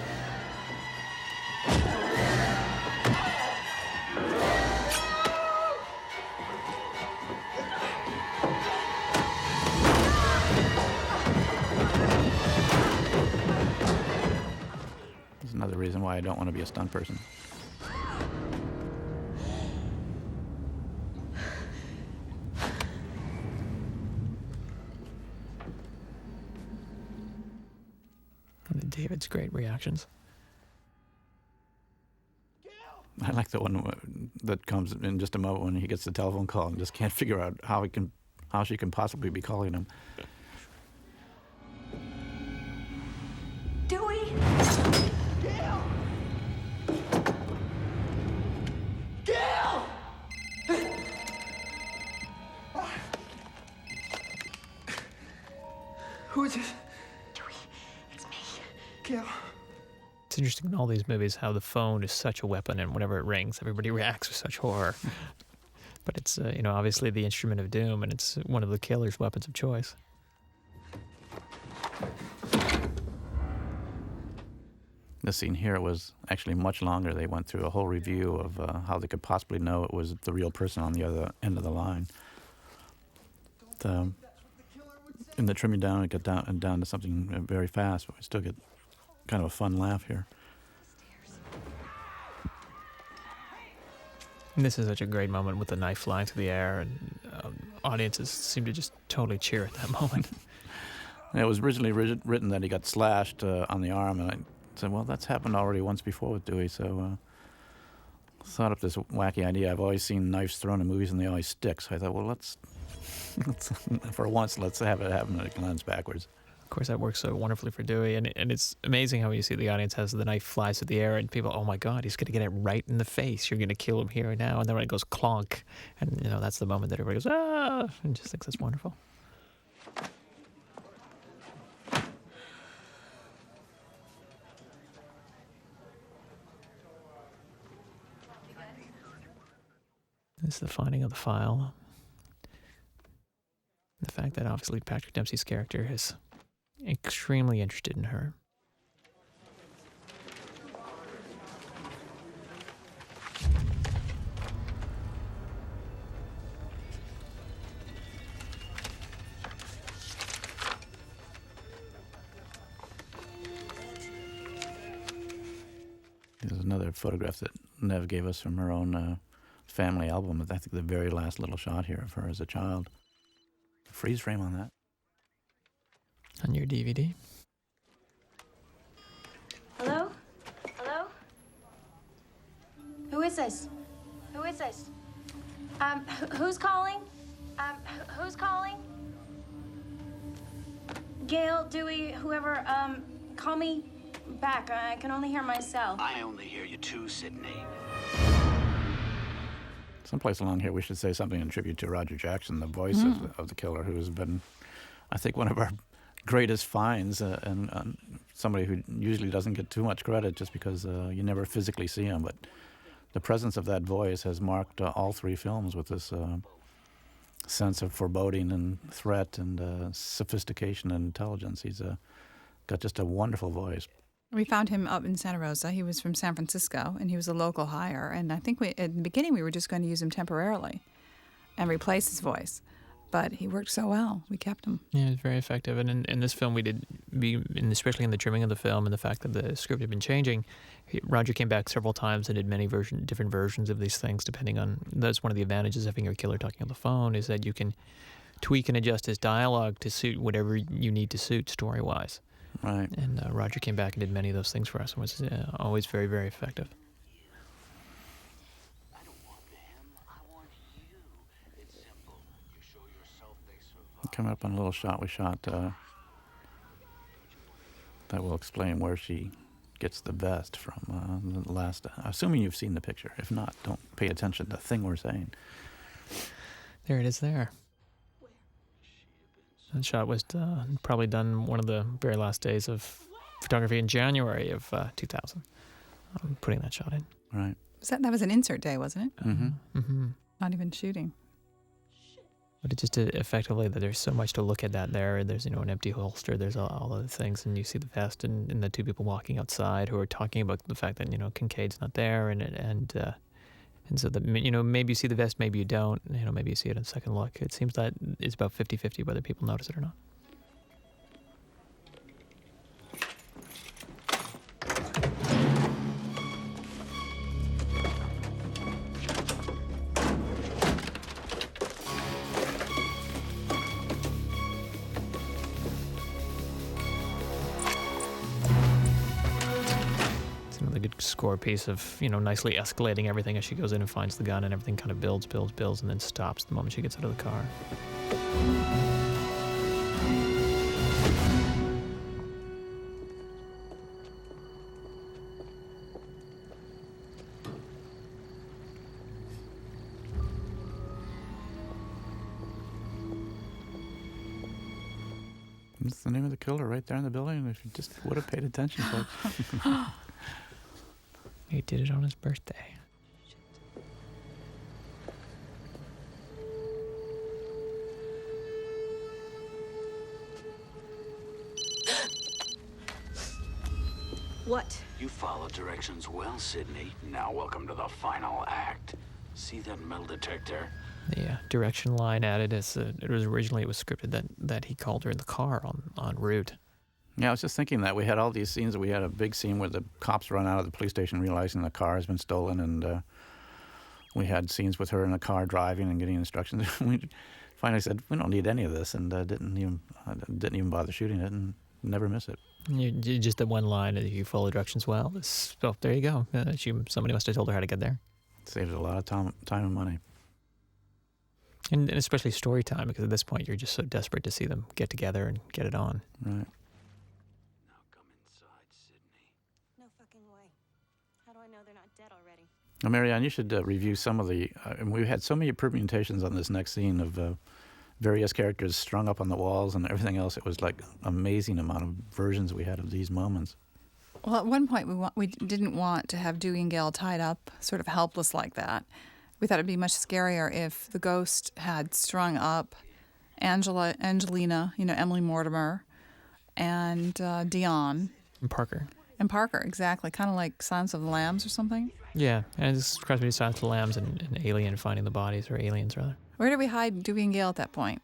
There's another reason why I don't want to be a stunt person. And David's great reactions. I like the one that comes in just a moment when he gets the telephone call and just can't figure out how she can possibly be calling him. Dewey! Gail! Gail! Who is this? Dewey, it's me. Gail. It's interesting in all these movies how the phone is such a weapon, and whenever it rings, everybody reacts with such horror. But it's, obviously the instrument of doom, and it's one of the killer's weapons of choice. The scene here was actually much longer. They went through a whole review of how they could possibly know it was the real person on the other end of the line. In the trimming down, it got down to something very fast, but we still get kind of a fun laugh here. And this is such a great moment with the knife flying through the air, and audiences seem to just totally cheer at that moment. And it was originally written that he got slashed on the arm, and I said, well, that's happened already once before with Dewey, so thought up this wacky idea. I've always seen knives thrown in movies and they always stick, so I thought, well, let's for once, let's have it happen at a glance backwards. Of course, that works so wonderfully for Dewey, and it's amazing how you see the audience as the knife flies through the air, and people, oh my God, he's going to get it right in the face. You're going to kill him here and now, and then when it goes clonk, and that's the moment that everybody goes, ah, and just thinks that's wonderful. This is the finding of the file. The fact that obviously Patrick Dempsey's character is extremely interested in her. There's another photograph that Nev gave us from her own family album. I think the very last little shot here of her as a child. Freeze frame on that. On your DVD. Hello? Hello? Who is this? Who is this? Who's calling? Who's calling? Gail, Dewey, whoever, call me back. I can only hear myself. I only hear you too, Sydney. Someplace along here we should say something in tribute to Roger Jackson, the voice of the killer, who has been, I think, one of our greatest finds, and somebody who usually doesn't get too much credit just because you never physically see him. But the presence of that voice has marked all three films with this sense of foreboding and threat and sophistication and intelligence. He's got just a wonderful voice. We found him up in Santa Rosa. He was from San Francisco, and he was a local hire. And I think at the beginning we were just going to use him temporarily and replace his voice. But he worked so well, we kept him. Yeah, it's very effective. And in this film, especially in the trimming of the film and the fact that the script had been changing, Roger came back several times and did many different versions of these things, depending on. That's one of the advantages of having your killer talking on the phone, is that you can tweak and adjust his dialogue to suit whatever you need to suit story-wise. Right. And Roger came back and did many of those things for us, and was always very, very effective. Coming up on a little shot we shot that will explain where she gets the vest from the last. Assuming you've seen the picture. If not, don't pay attention to the thing we're saying. There it is there. That shot was probably done one of the very last days of photography in January of 2000. I'm putting that shot in. Right. That was an insert day, wasn't it? Mm-hmm. Mm-hmm. not even shooting. But it's just effectively that there's so much to look at that there. There's, an empty holster. There's all other things. And you see the vest and the two people walking outside who are talking about the fact that, Kincaid's not there. And so that, maybe you see the vest, maybe you don't. Maybe you see it on second look. It seems that it's about 50-50 whether people notice it or not. Score piece of, nicely escalating everything as she goes in and finds the gun, and everything kind of builds, and then stops the moment she gets out of the car. That's the name of the killer right there in the building. If you just would have paid attention, folks. He did it on his birthday. What? You followed directions well, Sydney. Now welcome to the final act. See that metal detector? The direction line added as it was scripted that he called her in the car en route. Yeah, I was just thinking that we had all these scenes. We had a big scene where the cops run out of the police station realizing the car has been stolen, and we had scenes with her in the car driving and getting instructions. We finally said, we don't need any of this, and didn't even bother shooting it and never miss it. Just the one line, you follow directions well. There you go. Somebody must have told her how to get there. Saves a lot of time and money. And especially story time, because at this point you're just so desperate to see them get together and get it on. Right. Now, Marianne, you should review some of the... we had so many permutations on this next scene of various characters strung up on the walls and everything else. It was like an amazing amount of versions we had of these moments. Well, at one point, we didn't want to have Dewey and Gale tied up, sort of helpless like that. We thought it'd be much scarier if the ghost had strung up Angelina, Emily Mortimer, and Dion. And Parker. And Parker, exactly. Kind of like Silence of the Lambs or something. Yeah, and it's cross between Silence of the Lambs and Alien finding the bodies, or Aliens, rather. Where did we hide Dewey and Gale at that point?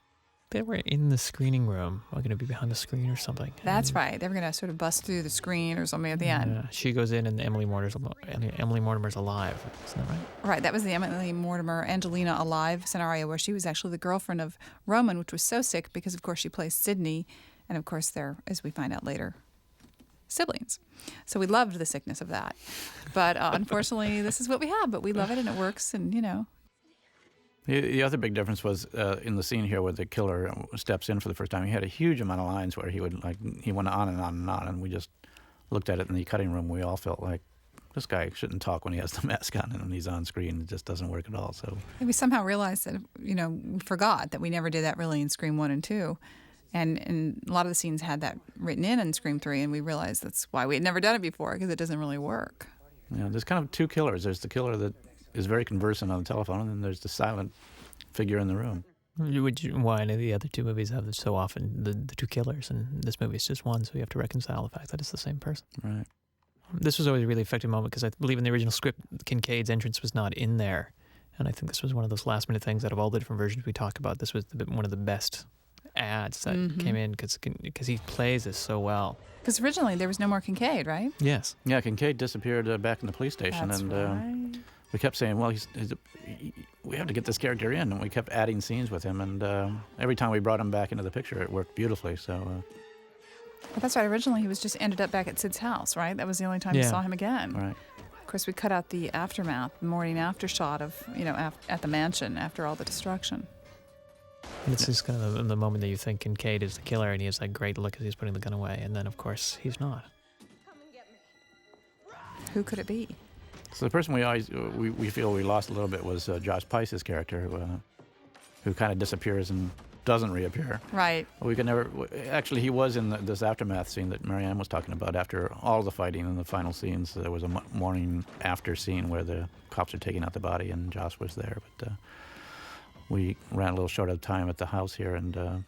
They were in the screening room. We're going to be behind the screen or something. That's right. They were going to sort of bust through the screen or something at the end. She goes in and Emily Mortimer's alive. Isn't that right? Right. That was the Emily Mortimer, Angelina alive scenario where she was actually the girlfriend of Roman, which was so sick because, of course, she plays Sydney. And, of course, they're, as we find out later, siblings. So we loved the sickness of that. But unfortunately, this is what we have. But we love it and it works and, The other big difference was in the scene here where the killer steps in for the first time. He had a huge amount of lines where he went on and on and on, and we just looked at it in the cutting room. We all felt like this guy shouldn't talk when he has the mask on and when he's on screen. It just doesn't work at all. So we somehow realized that we forgot that we never did that really in Scream 1 and 2. And a lot of the scenes had that written in Scream 3, and we realized that's why we had never done it before, because it doesn't really work. Yeah, there's kind of two killers. There's the killer that is very conversant on the telephone, and then there's the silent figure in the room. Why any of the other two movies have so often the two killers, and this movie is just one, so you have to reconcile the fact that it's the same person. Right. This was always a really effective moment, because I believe in the original script, Kincaid's entrance was not in there, and I think this was one of those last-minute things out of all the different versions we talk about. This was one of the best ads that came in, because he plays this so well. Because originally there was no more Kincaid, right? Yes. Yeah, Kincaid disappeared back in the police station. That's right. We kept saying, well, we have to get this character in, and we kept adding scenes with him, and every time we brought him back into the picture, it worked beautifully. So. But that's right. Originally, he was just ended up back at Sid's house, right? That was the only time we saw him again. Right. Of course, we cut out the aftermath, the morning after shot of at the mansion after all the destruction. And it's just kind of the moment that you think Kincaid is the killer, and he has that great look as he's putting the gun away, and then of course he's not. Who could it be? So the person we feel we lost a little bit was Josh Pice's character, who kind of disappears and doesn't reappear. Right. We could never. Actually, he was in this aftermath scene that Marianne was talking about. After all the fighting in the final scenes, there was a morning after scene where the cops are taking out the body, and Josh was there. But we ran a little short of time at the house here, and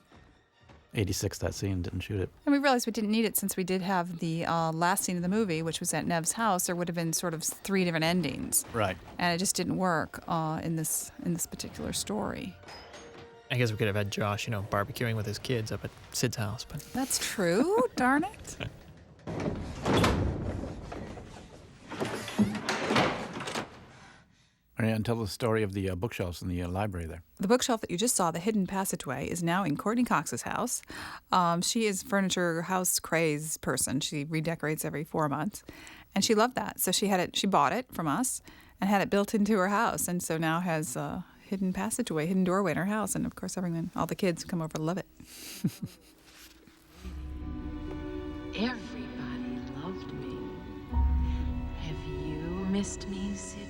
86 that scene, didn't shoot it. And we realized we didn't need it since we did have the last scene of the movie, which was at Nev's house. There would have been sort of 3 different endings. Right. And it just didn't work in this particular story. I guess we could have had Josh, barbecuing with his kids up at Sid's house, but That's true, darn it. And tell the story of the bookshelves in the library there. The bookshelf that you just saw, The Hidden Passageway, is now in Courtney Cox's house. She is a furniture house craze person. She redecorates every 4 months. And she loved that. So she bought it from us and had it built into her house. And so now has a hidden passageway, hidden doorway in her house. And of course, all the kids come over to love it. Everybody loved me. Have you missed me, Sydney?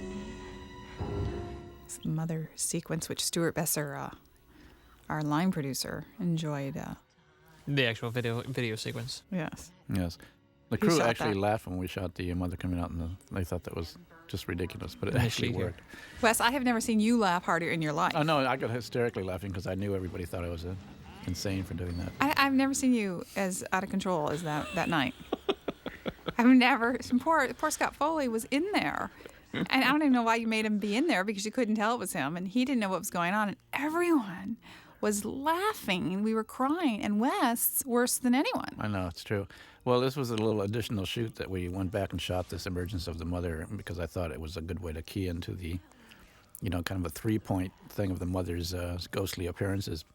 It's the mother sequence, which Stuart Besser, our line producer, enjoyed. the actual video sequence. Yes. Yes. The Who crew shot actually that? laughed when we shot the mother coming out, and they thought that was just ridiculous, but it actually worked. Wes, I have never seen you laugh harder in your life. Oh, no, I got hysterically laughing because I knew everybody thought I was insane for doing that. I've never seen you as out of control as that night. I've never. Poor Scott Foley was in there. And I don't even know why you made him be in there, because you couldn't tell it was him, and he didn't know what was going on, and everyone was laughing, and we were crying, and Wes worse than anyone. I know, it's true. Well, this was a little additional shoot that we went back and shot this emergence of the mother because I thought it was a good way to key into the, kind of a 3-point thing of the mother's ghostly appearances.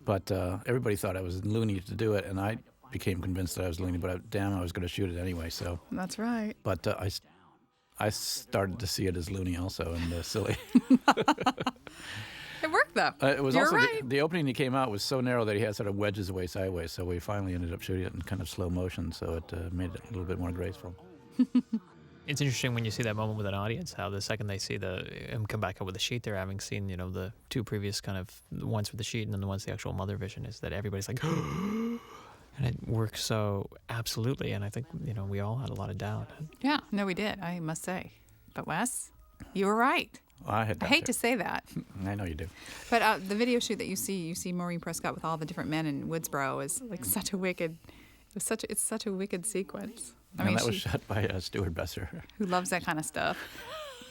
But everybody thought I was loony to do it, and I became convinced that I was loony, but I was going to shoot it anyway, so. That's right. But I started to see it as loony also and silly. It worked, though. It was You're also right. the opening he came out was so narrow that he had sort of wedges away sideways, so we finally ended up shooting it in kind of slow motion, so it made it a little bit more graceful. It's interesting when you see that moment with an audience, how the second they see him come back up with the sheet there, having seen, the 2 previous kind of ones with the sheet and then the ones the actual mother vision, is that everybody's like, and it works so absolutely, and I think, we all had a lot of doubt. Yeah, no, we did, I must say. But Wes, you were right. I hate to say that. I know you do. But the video shoot that you see Maureen Prescott with all the different men in Woodsboro is like such a wicked, it's such a wicked sequence. And that was shot by Stuart Besser, who loves that kind of stuff.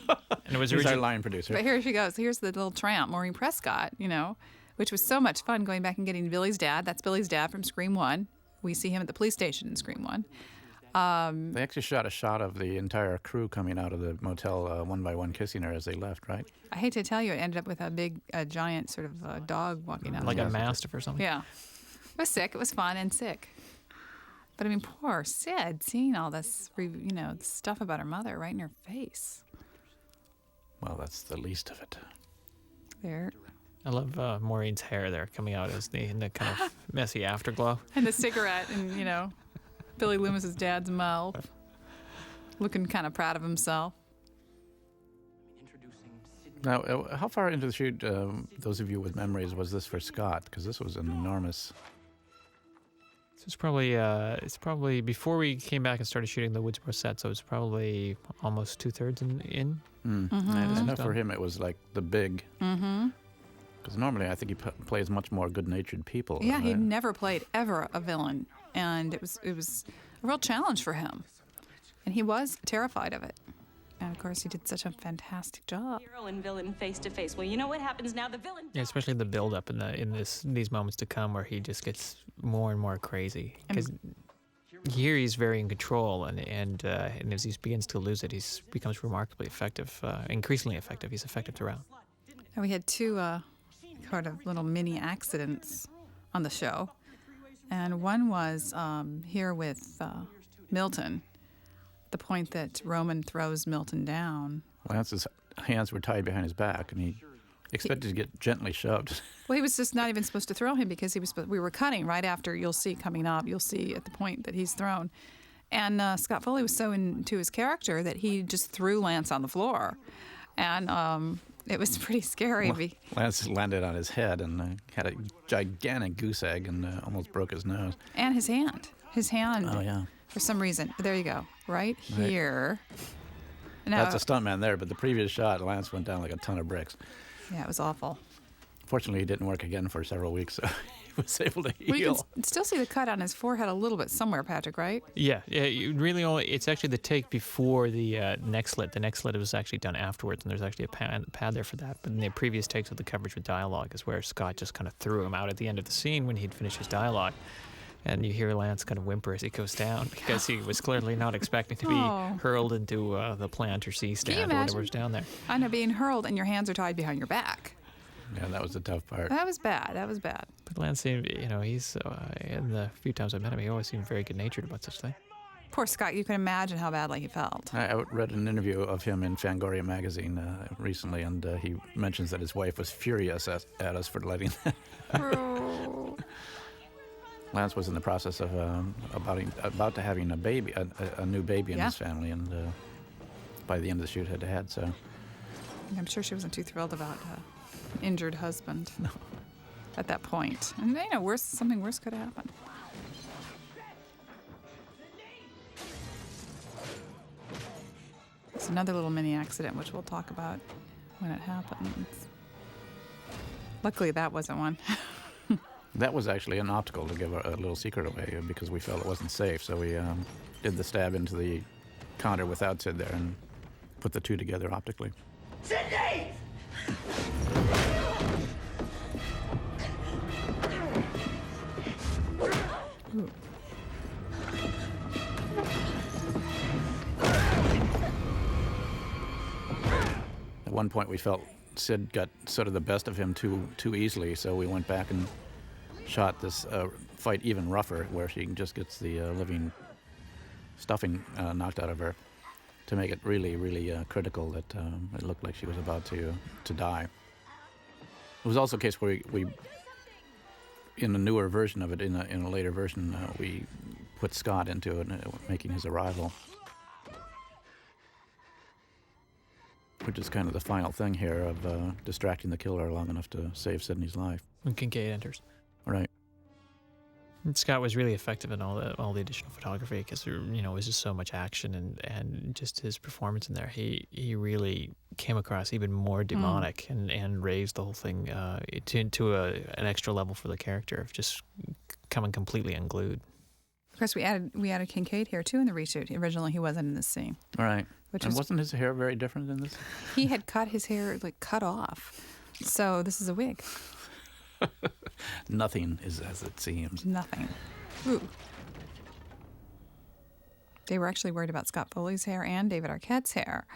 And it was He's our line producer. But here she goes. Here's the little tramp, Maureen Prescott, which was so much fun going back and getting Billy's dad. That's Billy's dad from Scream 1. We see him at the police station in Scream 1. They actually shot a shot of the entire crew coming out of the motel one by one, kissing her as they left, right? I hate to tell you, it ended up with a giant sort of dog walking out. Like a mastiff or something. Yeah. It was sick. It was fun and sick. But I mean, poor Sid, seeing all this, stuff about her mother right in her face. Well, that's the least of it. There. I love Maureen's hair there coming out as in the kind of messy afterglow. And the cigarette and, Billy Loomis's dad's mouth, looking kind of proud of himself. Now, how far into the shoot, those of you with memories, was this for Scott? Because this was an enormous... So it's probably before we came back and started shooting the Woodsboro set, so it's probably almost 2/3 in. I know for him it was like the big... Mm-hmm. Because normally I think he plays much more good-natured people. Yeah, he'd never played ever a villain, and it was a real challenge for him, and he was terrified of it. And of course, he did such a fantastic job. Hero and villain face to face. Well, you know what happens now? The villain. Yeah, especially the build-up in these moments to come, where he just gets more and more crazy. Because here he's very in control, and as he begins to lose it, he becomes remarkably effective, increasingly effective. He's effective throughout. And we had 2 sort of little mini accidents on the show, and one was here with Milton. The point that Roman throws Milton down. Lance's hands were tied behind his back, and he expected to get gently shoved. Well, he was just not even supposed to throw him because we were cutting right after. You'll see coming up. You'll see at the point that he's thrown, and Scott Foley was so into his character that he just threw Lance on the floor, and it was pretty scary. Well, Lance landed on his head and had a gigantic goose egg and almost broke his nose. And his hand. Oh yeah. For some reason, there you go, right here. Now, that's a stuntman there, but the previous shot, Lance went down like a ton of bricks. Yeah, it was awful. Fortunately, it didn't work again for several weeks, so he was able to Well, you heal. can still see the cut on his forehead a little bit somewhere, Patrick, right? Yeah. You really it's actually the take before the neck slit. The neck slit was actually done afterwards, and there's actually a pad there for that. But in the previous takes of the coverage with dialogue is where Scott just kind of threw him out at the end of the scene when he'd finished his dialogue. And you hear Lance kind of whimper as he goes down because he was clearly not expecting to be hurled into the plant or C stand or whatever's down there. I know, being hurled and your hands are tied behind your back. Yeah, that was the tough part. That was bad. That was bad. But Lance seemed, he's, in the few times I've met him, he always seemed very good-natured about such things. Poor Scott, you can imagine how badly he felt. I read an interview of him in Fangoria magazine recently, and he mentions that his wife was furious at us for letting that happen. Lance was in the process of about to having a baby, a new baby in his family, and by the end of the shoot had so. I'm sure she wasn't too thrilled about injured husband at that point. And something worse could happen. It's another little mini accident, which we'll talk about when it happens. Luckily, that wasn't one. That was actually an optical to give a little secret away because we felt it wasn't safe. So we did the stab into the counter without Sid there and put the two together optically. Sydney! Ooh. At one point, we felt Sid got sort of the best of him too easily, so we went back and shot this fight even rougher, where she just gets the living stuffing knocked out of her, to make it really, really critical that it looked like she was about to die. It was also a case where we in a newer version of it, in a later version, we put Scott into it, making his arrival, which is kind of the final thing here of distracting the killer long enough to save Sidney's life. When Kincaid enters. Right. And Scott was really effective in all the additional photography because it was just so much action and just his performance in there. He really came across even more demonic and raised the whole thing to an extra level for the character of just coming completely unglued. Of course, we added Kincaid here too in the reshoot. Originally, he wasn't in this scene. All right. And wasn't his hair very different in this? He had cut his hair cut off, so this is a wig. Nothing is as it seems. Nothing. Ooh. They were actually worried about Scott Foley's hair and David Arquette's hair,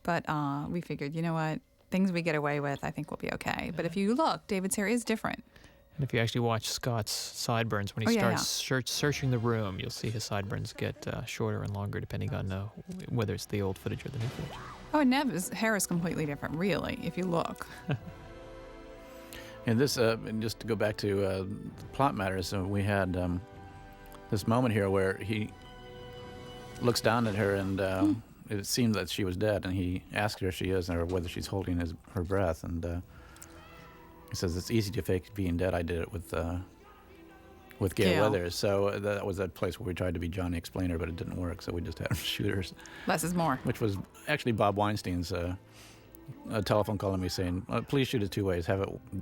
but we figured, you know what, things we get away with, I think we'll be okay. But if you look, David's hair is different. And if you actually watch Scott's sideburns, when he starts searching the room, you'll see his sideburns get shorter and longer depending on whether it's the old footage or the new footage. Oh, and Nev's hair is completely different, really, if you look. And this, just to go back to plot matters, we had this moment here where he looks down at her and it seemed that she was dead, and he asked her if she is or whether she's holding her breath, and he says, "It's easy to fake being dead. I did it with Gail Weathers." So that was that place where we tried to be Johnny Explainer, but it didn't work, so we just had him shoot her. Less is more. Which was actually Bob Weinstein's a telephone call to me saying, "Please shoot it two ways.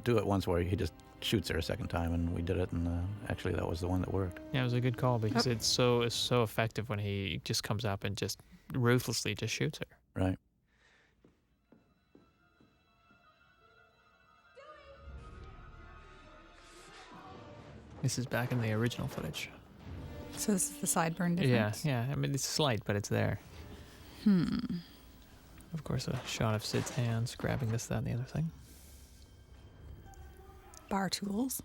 Do it once where he just shoots her a second time," and we did it, and actually that was the one that worked. Yeah, it was a good call because it's so effective when he just comes up and just ruthlessly just shoots her. Right. This is back in the original footage. So this is the sideburn difference? Yeah. I mean, it's slight, but it's there. Of course, a shot of Sid's hands grabbing this, that, and the other thing. Bar tools.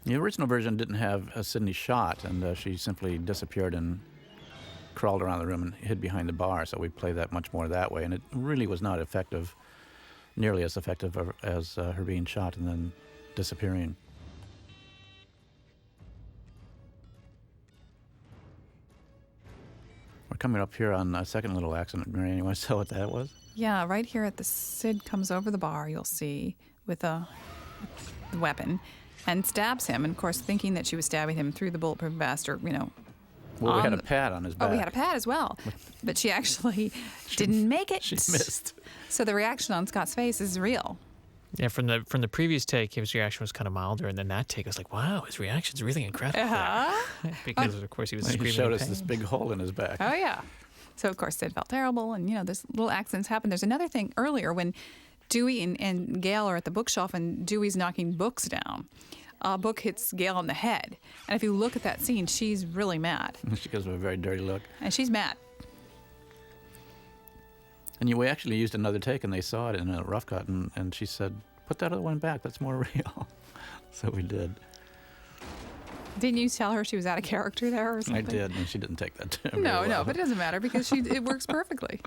The original version didn't have Sidney shot, and she simply disappeared and crawled around the room and hid behind the bar, so we played that much more that way, and it really was not effective, nearly as effective as her being shot and then disappearing. We're coming up here on a second little accident. Marianne, you want to tell what that was? Yeah, right here at the Sid comes over the bar, you'll see, with a weapon, and stabs him. And of course, thinking that she was stabbing him through the bulletproof vest, or Well, we had a pad on his back. Oh, we had a pad as well, but she actually didn't make it. She missed. So the reaction on Scott's face is real. Yeah, from the previous take, his reaction was kind of milder, and then that take, I was like, wow, his reaction's really incredible. there. Because, of course, he was screaming. He showed in us pain. this big hole in his back. Oh, yeah. So, of course, Sid felt terrible, and, there's little accidents happen. There's another thing earlier when Dewey and Gail are at the bookshelf, and Dewey's knocking books down. A book hits Gail on the head. And if you look at that scene, she's really mad. She gives him a very dirty look. And she's mad. And we actually used another take, and they saw it in a rough cut, and she said, put that other one back. That's more real. So we did. Didn't you tell her she was out of character there or something? I did, and she didn't take that very No, well. but it doesn't matter because it works perfectly.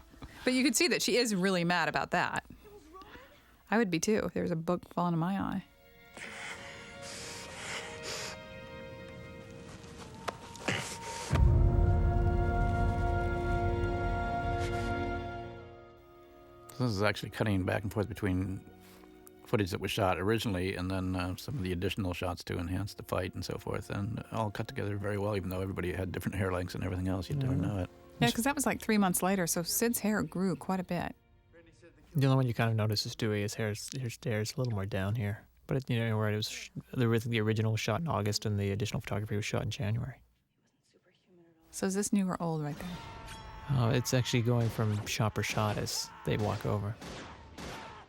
But you could see that she is really mad about that. I would be too if there was a book falling in my eye. This is actually cutting back and forth between footage that was shot originally and then some of the additional shots to enhance the fight and so forth, and all cut together very well, even though everybody had different hair lengths and everything else. You don't know it. Yeah, because that was like 3 months later, so Sid's hair grew quite a bit. The only one you kind of notice is Dewey. His hair's a little more down here. But, where it was, the original was shot in August and the additional photography was shot in January. So is this new or old right there? It's actually going from shot per shot as they walk over.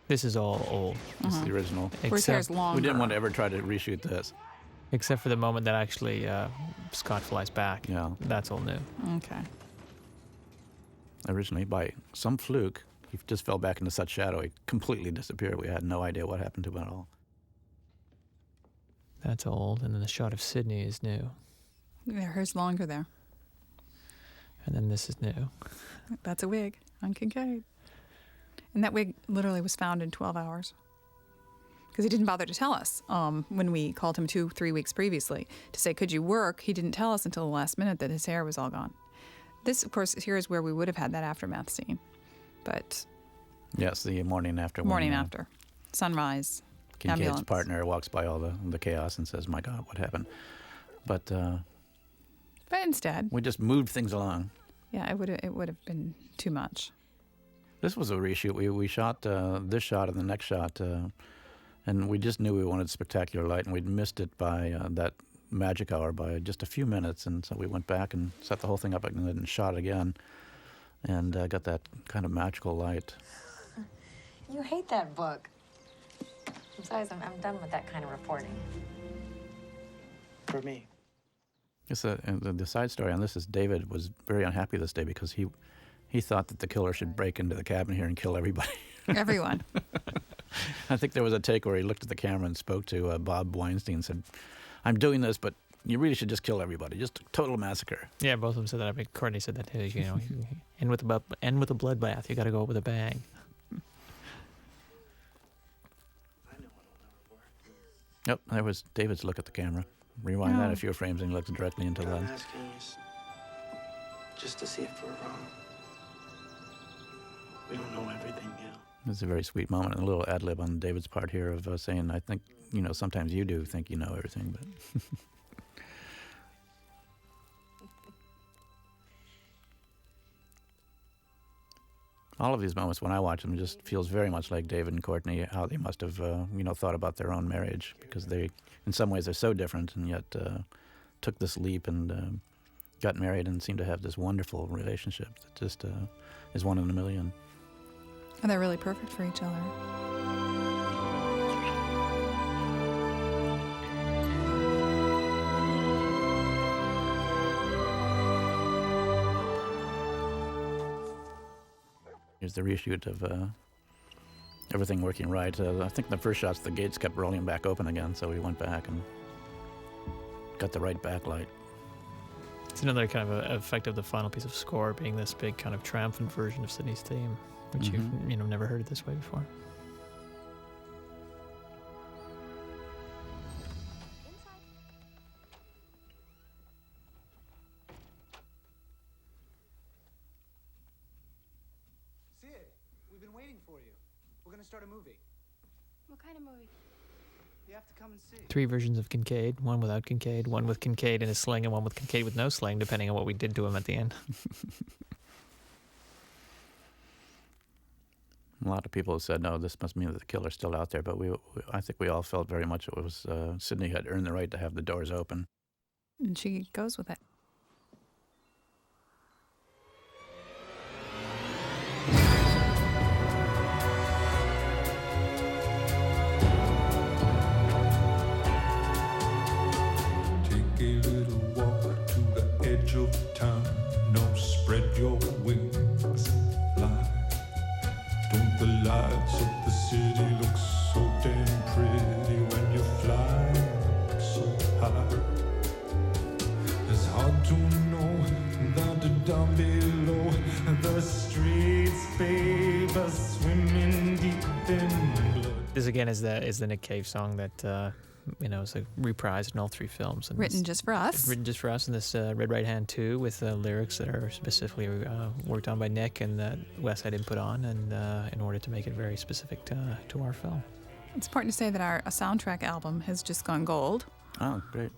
This is all old. This is the original. Where's hair's longer? We didn't want to ever try to reshoot this. Except for the moment that actually Scott flies back. Yeah. That's all new. Okay. Originally, by some fluke, he just fell back into such shadow, he completely disappeared. We had no idea what happened to him at all. That's old, and then the shot of Sydney is new. Yeah, hers longer there. And then this is new. That's a wig on Kincaid. And that wig literally was found in 12 hours. Because he didn't bother to tell us when we called him 2-3 weeks previously to say, could you work? He didn't tell us until the last minute that his hair was all gone. This, of course, here is where we would have had that aftermath scene. But... Yes, the morning after. Morning after. Sunrise. Kincaid's ambulance. partner walks by all the chaos and says, my God, what happened? But instead... we just moved things along. Yeah, it would have been too much. This was a reshoot. We shot this shot and the next shot, and we just knew we wanted spectacular light, and we'd missed it by that magic hour by just a few minutes, and so we went back and set the whole thing up and then shot it again, and got that kind of magical light. You hate that book. Besides, I'm done with that kind of reporting. For me. Yes, the side story on this is David was very unhappy this day because he thought that the killer should break into the cabin here and kill everybody. Everyone. I think there was a take where he looked at the camera and spoke to Bob Weinstein and said, I'm doing this, but you really should just kill everybody. Just a total massacre. Yeah, both of them said that. I mean, Courtney said that too. End with a bloodbath. You got to go with a bang. Yep, there was David's look at the camera. Rewind that a few frames and he looked directly into the lens. I'm asking you just to see if we're wrong. We don't know everything yet. It's a very sweet moment, and a little ad lib on David's part here of saying, I think, sometimes you do think you know everything, but... All of these moments, when I watch them, just feels very much like David and Courtney, how they must have, thought about their own marriage, because they, in some ways, they're so different, and yet took this leap and got married and seem to have this wonderful relationship that just is one in a million. And they're really perfect for each other. Here's the reshoot of everything working right. I think the first shots, the gates kept rolling back open again, so we went back and got the right backlight. It's another kind of effect of the final piece of score being this big kind of triumphant version of Sydney's theme, which you've never heard it this way before. Sid, we've been waiting for you. We're gonna start a movie. What kind of movie? You have to come and see. 3 versions of Kincaid, one without Kincaid, one with Kincaid in his sling, and one with Kincaid with no sling, depending on what we did to him at the end. A lot of people have said, no, this must mean that the killer's still out there, but I think we all felt very much it was Sidney had earned the right to have the doors open. And she goes with it. Take a little walk to the edge of town. No, spread your wings and fly. Don't the lights of the city look so damn pretty when you fly so high? It's hard to know that down below the streets, babe, are swimming deep in blood. This again is the Nick Cave song that is a reprised in all three films. And Written just for us. Written just for us in this Red Right Hand 2 with lyrics that are specifically worked on by Nick and that Wes had input on, and in order to make it very specific to our film. It's important to say that our soundtrack album has just gone gold. Oh, great.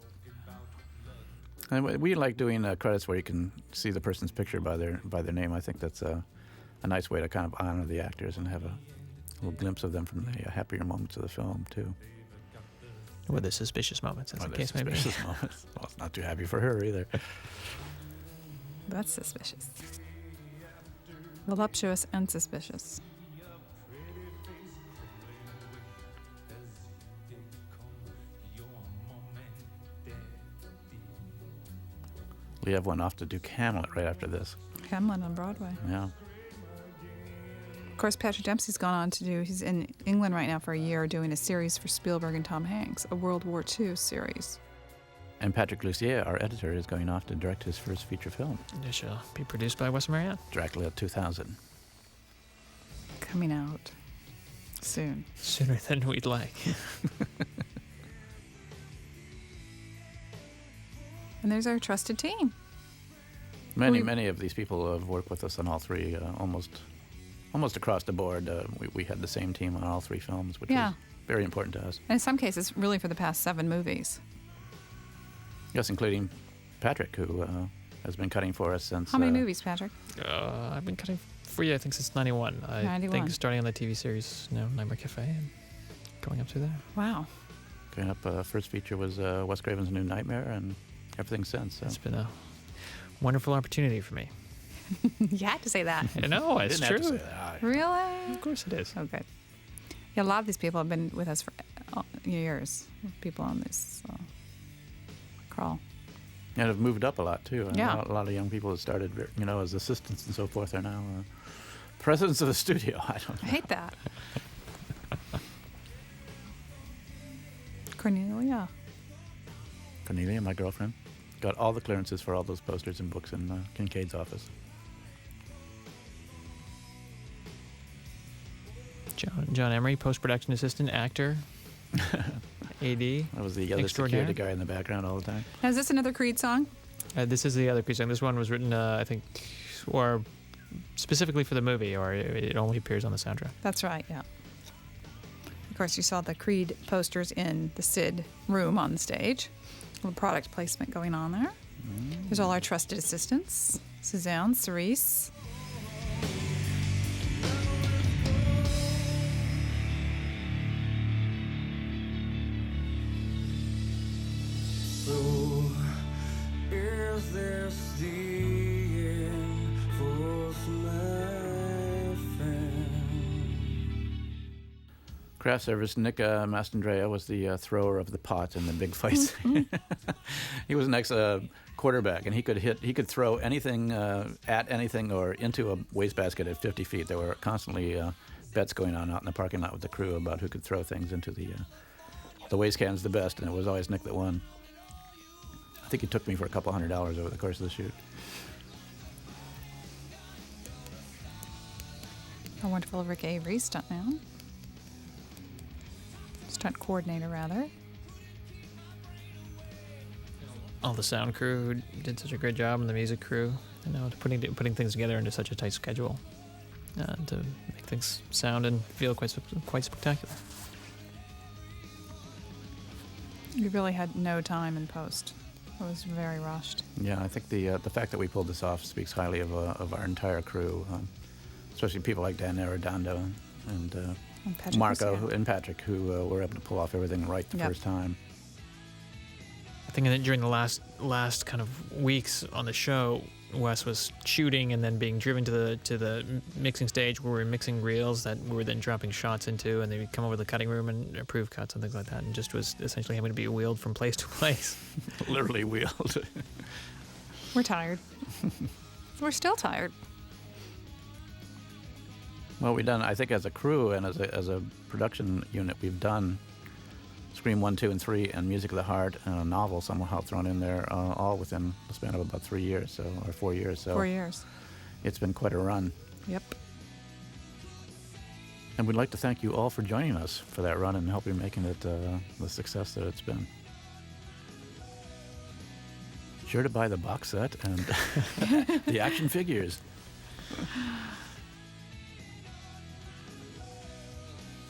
And we like doing credits where you can see the person's picture by their name. I think that's a nice way to kind of honor the actors and have a little glimpse of them from the happier moments of the film, too. Or the suspicious moments, as the case may be. Suspicious moments. Well, it's not too happy for her either. That's suspicious. Voluptuous and suspicious. We have one off to do Hamlet right after this. Hamlet on Broadway. Yeah. Of course, Patrick Dempsey's gone on to do, he's in England right now for a year doing a series for Spielberg and Tom Hanks, a World War II series. And Patrick Lussier, our editor, is going off to direct his first feature film. It shall be produced by Wes Marianne. Dracula 2000. Coming out soon. Sooner than we'd like. And there's our trusted team. Many of these people have worked with us on all three, almost across the board. We had the same team on all three films, which was very important to us. And in some cases, really for the past 7 movies. Yes, including Patrick, who has been cutting for us since... How many movies, Patrick? I've been cutting for you, I think, since 91. 91. I think starting on the TV series, Nightmare Cafe, and going up through there. Wow. Going up, first feature was Wes Craven's New Nightmare, and everything since. So. It's been a wonderful opportunity for me. You had to say that. No, it's true. Have to say that. Really? Of course it is. Oh, good. Yeah, a lot of these people have been with us for years. People on this crawl. And have moved up a lot, too. Yeah. A lot of young people that started, as assistants and so forth are now presidents of the studio. I don't know. I hate that. Cornelia, my girlfriend, got all the clearances for all those posters and books in Kincaid's office. John Emery, post-production assistant, actor, AD. That was the other security guy in the background all the time. Now, is this another Creed song? This is the other Creed song. This one was written, I think, or specifically for the movie, or it only appears on the soundtrack. That's right, yeah. Of course, you saw the Creed posters in the Sid room on the stage. A little product placement going on there. There's all our trusted assistants, Suzanne, Cerise. So, is this the end for my friend? Craft service, Nick Mastandrea was the thrower of the pot in the big fights. He was an ex-quarterback, and he could throw anything at anything or into a wastebasket at 50 feet. There were constantly bets going on out in the parking lot with the crew about who could throw things into the waste cans the best, and it was always Nick that won. I think he took me for a couple $100 over the course of the shoot. Our wonderful Rick Avery, stuntman. Stunt coordinator, rather. All the sound crew who did such a great job, and the music crew, putting things together into such a tight schedule to make things sound and feel quite spectacular. We really had no time in post. It was very rushed. Yeah, I think the fact that we pulled this off speaks highly of our entire crew, especially people like Dan Arredondo, and Patrick Marco Luciano. and Patrick, who were able to pull off everything right the Yep. first time. I think that during the last kind of weeks on the show, Wes was shooting and then being driven to the mixing stage where we were mixing reels that we were then dropping shots into, and they would come over to the cutting room and approve cuts and things like that, and just was essentially having to be wheeled from place to place. Literally wheeled. We're tired. We're still tired. Well, we've done, I think, as a crew and as a production unit, we've done Scream 1, 2, and 3, and Music of the Heart, and a novel somehow thrown in there, all within the span of about 3 years, or 4 years. So 4 years. It's been quite a run. Yep. And we'd like to thank you all for joining us for that run and helping making it the success that it's been. Sure to buy the box set and the action figures.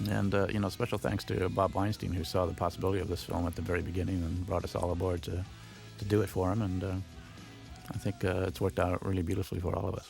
And, special thanks to Bob Weinstein, who saw the possibility of this film at the very beginning and brought us all aboard to do it for him. And I think it's worked out really beautifully for all of us.